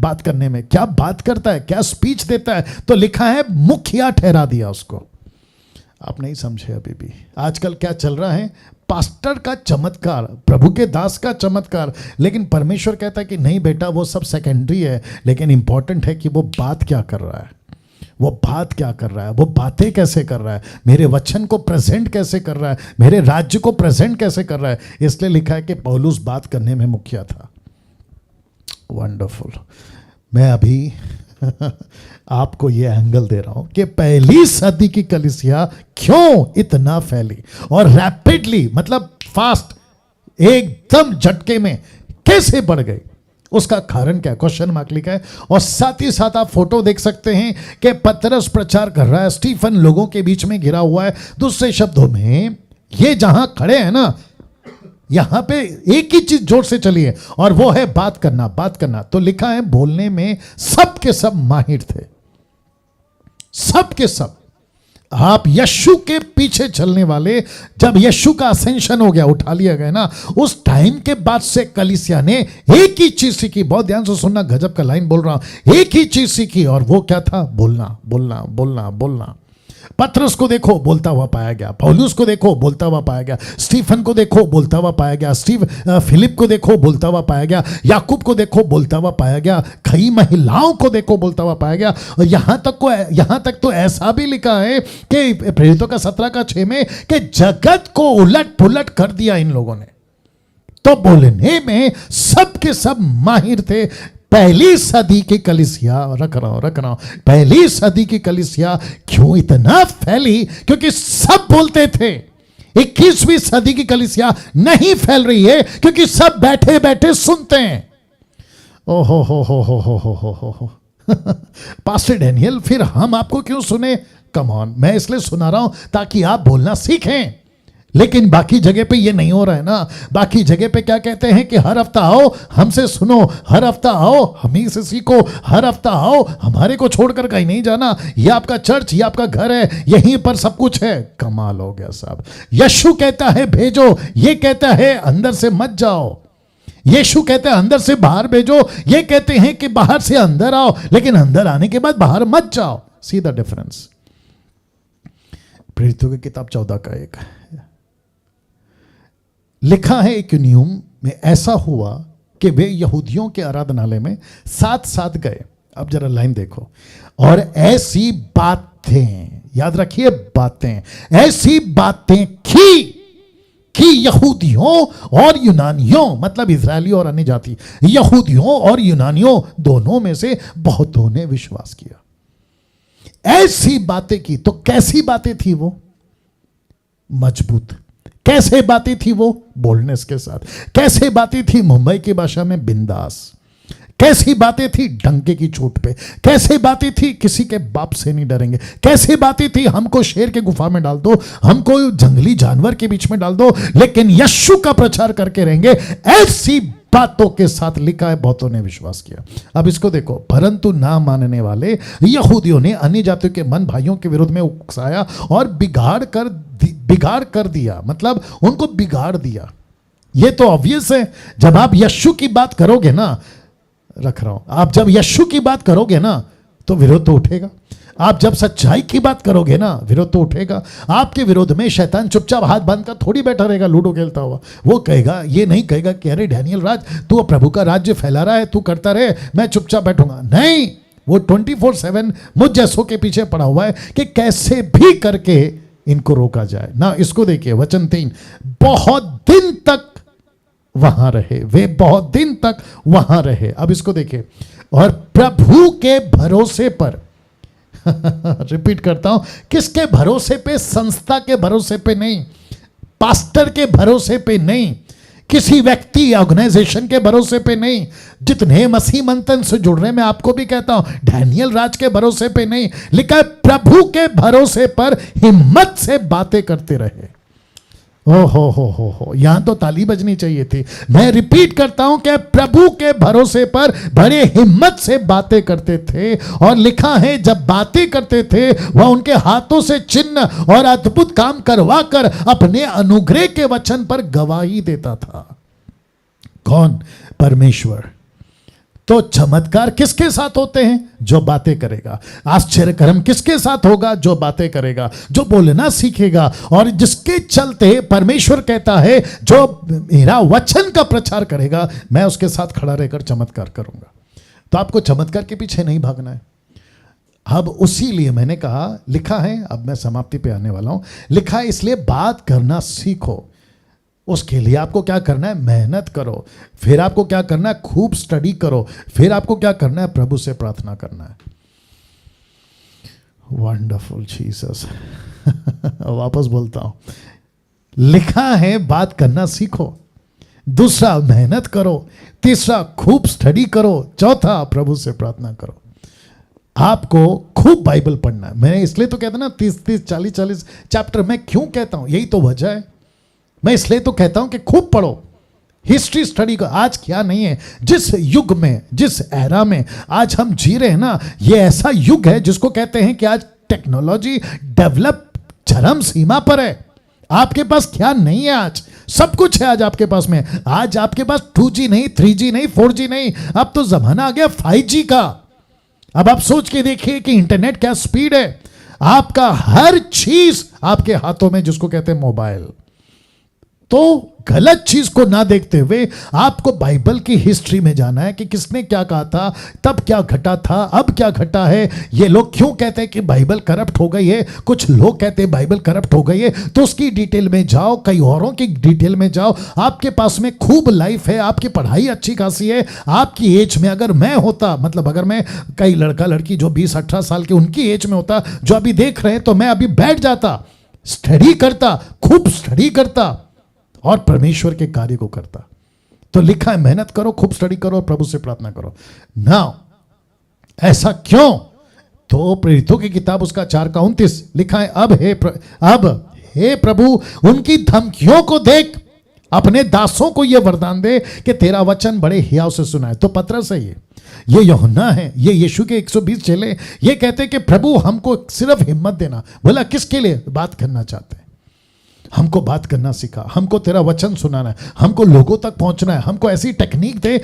बात करने में, क्या बात करता है, क्या स्पीच देता है। तो लिखा है मुखिया ठहरा दिया उसको। आप नहीं समझे अभी भी। आजकल क्या चल रहा है? पास्टर का चमत्कार, प्रभु के दास का चमत्कार। लेकिन परमेश्वर कहता है कि नहीं बेटा, वो सब सेकेंडरी है, लेकिन इंपॉर्टेंट है कि वो बात क्या कर रहा है, वो बात क्या कर रहा है, वो बातें कैसे कर रहा है, मेरे वचन को प्रेजेंट कैसे कर रहा है, मेरे राज्य को प्रेजेंट कैसे कर रहा है। इसलिए लिखा है कि पौलुस बात करने में मुखिया था। वंडरफुल। मैं अभी आपको यह एंगल दे रहा हूं कि पहली सदी की कलीसिया क्यों इतना फैली और रैपिडली, मतलब फास्ट, एकदम झटके में कैसे बढ़ गई। उसका कारण क्या, क्वेश्चन मार्क लिखा है। और साथ ही साथ आप फोटो देख सकते हैं कि पतरस प्रचार कर रहा है, स्टीफन लोगों के बीच में घिरा हुआ है। दूसरे शब्दों में ये जहां खड़े हैं ना, यहां पे एक ही चीज जोर से चली है और वो है बात करना, बात करना। तो लिखा है बोलने में सब के सब माहिर थे, सब के सब। आप यीशु के पीछे चलने वाले, जब यीशु का असेंशन हो गया, उठा लिया गया ना, उस टाइम के बाद से कलीसिया ने एक ही चीज सीखी। बहुत ध्यान से सुनना, गजब का लाइन बोल रहा हूं। एक ही चीज सीखी और वो क्या था, बोलना, बोलना, बोलना, बोलना। पतरस को देखो बोलता हुआ पाया गया, पौलुस को देखो बोलता हुआ पाया गया, स्टीफन को देखो बोलता हुआ पाया गया, फिलिप को देखो बोलता हुआ पाया गया, याकूब को देखो बोलता हुआ पाया गया, कई महिलाओं को देखो बोलता हुआ पाया गया। और यहां तक तो ऐसा भी लिखा है कि प्रेरितों का 17:6 में कि जगत को उलट पुलट कर दिया इन लोगों ने। तो बोलने में सब के सब माहिर थे। पहली सदी की कलीसिया, रख रहा हूं, पहली सदी की कलीसिया क्यों इतना फैली, क्योंकि सब बोलते थे। 21वीं सदी की कलीसिया नहीं फैल रही है क्योंकि सब बैठे बैठे सुनते हैं। ओहो हो पास्टर डैनियल, फिर हम आपको क्यों सुने? कम ऑन, मैं इसलिए सुना रहा हूं ताकि आप बोलना सीखें। लेकिन बाकी जगह पे ये नहीं हो रहा है ना। बाकी जगह पे क्या कहते हैं कि हर हफ्ता आओ हमसे सुनो, हर हफ्ता आओ हम ही से सीखो, हर हफ्ता आओ, हमारे को छोड़कर कहीं नहीं जाना, ये आपका चर्च, ये आपका घर है, यहीं पर सब कुछ है। कमाल हो गया साहब। यीशु कहता है भेजो, ये कहता है अंदर से मत जाओ। यीशु कहता है अंदर से बाहर भेजो, ये कहते हैं कि बाहर से अंदर आओ, लेकिन अंदर आने के बाद बाहर मत जाओ। See the difference. प्रेरितों की किताब 14:1 लिखा है, इकुनियुम में ऐसा हुआ कि वे यहूदियों के आराधनालय में साथ साथ गए। अब जरा लाइन देखो। और ऐसी बातें, याद रखिए बातें, ऐसी बातें कि यहूदियों और यूनानियों, मतलब इजरायली और अन्य जाति, यहूदियों और यूनानियों दोनों में से बहुतों ने विश्वास किया। ऐसी बातें की। तो कैसी बातें थी वो? मजबूत। कैसे बातें थी वो? बोल्डनेस के साथ। कैसे बातें थी? मुंबई की भाषा में बिंदास। कैसी बातें थी? डंके की चोट पे। कैसे बातें थी? किसी के बाप से नहीं डरेंगे। कैसे बातें थी? हमको शेर के गुफा में डाल दो, हमको जंगली जानवर के बीच में डाल दो, लेकिन यीशु का प्रचार करके रहेंगे। ऐसी बातों के साथ लिखा है बहुतों ने विश्वास किया। अब इसको देखो। परंतु ना मानने वाले यहूदियों ने अन्य जातियों के मन भाइयों के विरोध में उकसाया और बिगाड़ कर दिया, मतलब उनको बिगाड़ दिया। ये तो ऑब्वियस है। जब आप यीशु की बात करोगे ना, रख रहा हूं, आप जब यीशु की बात करोगे ना तो विरोध तो उठेगा। आप जब सच्चाई की बात करोगे ना, विरोध तो उठेगा। आपके विरोध में शैतान चुपचाप हाथ बांध कर थोड़ी बैठा रहेगा लूडो खेलता हुआ। वो कहेगा, ये नहीं कहेगा कि अरे डैनियल राज तू प्रभु का राज्य फैला रहा है, तू करता रहे, मैं चुपचाप बैठूंगा। नहीं, वो 24/7 मुझ जैसों के पीछे पड़ा हुआ है कि कैसे भी करके इनको रोका जाए ना। इसको देखिए, वचन 3, बहुत दिन तक वहां रहे, वे बहुत दिन तक वहां रहे। अब इसको देखिए, और प्रभु के भरोसे पर रिपीट करता हूं, किसके भरोसे पे? संस्था के भरोसे पे नहीं, पास्टर के भरोसे पे नहीं, किसी व्यक्ति या ऑर्गेनाइजेशन के भरोसे पे नहीं। जितने मसीह मंथन से जुड़ रहे हैं, मैं आपको भी कहता हूं, डैनियल राज के भरोसे पे नहीं, लिखा है प्रभु के भरोसे पर हिम्मत से बातें करते रहे। ओ हो, यहां तो ताली बजनी चाहिए थी। मैं रिपीट करता हूं कि प्रभु के भरोसे पर बड़े हिम्मत से बातें करते थे। और लिखा है जब बातें करते थे वह उनके हाथों से चिन्ह और अद्भुत काम करवा कर अपने अनुग्रह के वचन पर गवाही देता था। कौन? परमेश्वर। तो चमत्कार किसके साथ होते हैं? जो बातें करेगा। आश्चर्य कर्म किसके साथ होगा? जो बातें करेगा, जो बोलना सीखेगा, और जिसके चलते परमेश्वर कहता है जो मेरा वचन का प्रचार करेगा मैं उसके साथ खड़ा रहकर चमत्कार करूंगा। तो आपको चमत्कार के पीछे नहीं भागना है, अब उसी लिए मैंने कहा, लिखा है, अब मैं समाप्ति पे आने वाला हूं, लिखा है इसलिए बात करना सीखो। उसके लिए आपको क्या करना है? मेहनत करो। फिर आपको क्या करना है? खूब स्टडी करो। फिर आपको क्या करना है? प्रभु से प्रार्थना करना है। Wonderful Jesus. वापस बोलता हूं, लिखा है बात करना सीखो, दूसरा मेहनत करो, तीसरा खूब स्टडी करो, चौथा प्रभु से प्रार्थना करो। आपको खूब बाइबल पढ़ना है। मैं इसलिए तो कहता ना 30-30, 40-40 चैप्टर। मैं क्यों कहता हूं? यही तो वजह है। मैं इसलिए तो कहता हूं कि खूब पढ़ो, हिस्ट्री स्टडी को। आज क्या नहीं है, जिस युग में, जिस एरा में आज हम जी रहे हैं ना, ये ऐसा युग है जिसको कहते हैं कि आज टेक्नोलॉजी डेवलप चरम सीमा पर है। आपके पास क्या नहीं है? आज सब कुछ है आज आपके पास में। आज आपके पास 2G नहीं, 3G नहीं, 4G नहीं, अब तो जमाना आ गया 5G का। अब आप सोच के देखिए कि इंटरनेट क्या स्पीड है। आपका हर चीज आपके हाथों में, जिसको कहते हैं मोबाइल। तो गलत चीज को ना देखते हुए आपको बाइबल की हिस्ट्री में जाना है कि किसने क्या कहा था, तब क्या घटा था, अब क्या घटा है। ये लोग क्यों कहते हैं कि बाइबल करप्ट हो गई है, कुछ लोग कहते हैं बाइबल करप्ट हो गई है, तो उसकी डिटेल में जाओ, कई औरों की डिटेल में जाओ। आपके पास में खूब लाइफ है, आपकी पढ़ाई अच्छी खासी है। आपकी एज में अगर मैं होता, मतलब अगर मैं कई लड़का लड़की जो 20-18 साल के उनकी एज में होता, जो अभी देख रहे हैं, तो मैं अभी बैठ जाता, स्टडी करता, खूब स्टडी करता और परमेश्वर के कार्य को करता। तो लिखा है मेहनत करो, खूब स्टडी करो और प्रभु से प्रार्थना करो। नाउ ऐसा क्यों? तो प्रेरितों की किताब उसका 4:29 लिखा है, अब हे प्रभु उनकी धमकियों को देख, अपने दासों को यह वरदान दे कि तेरा वचन बड़े हियाव से सुनाए। तो पतरस है, ये यूहन्ना है, ये यीशु के 120 चेले, ये कहते हैं कि प्रभु हमको सिर्फ हिम्मत देना। बोला किसके लिए? बात करना चाहते हैं, हमको बात करना सिखा, हमको तेरा वचन सुनाना है, हमको लोगों तक पहुंचना है, हमको ऐसी टेक्निक दे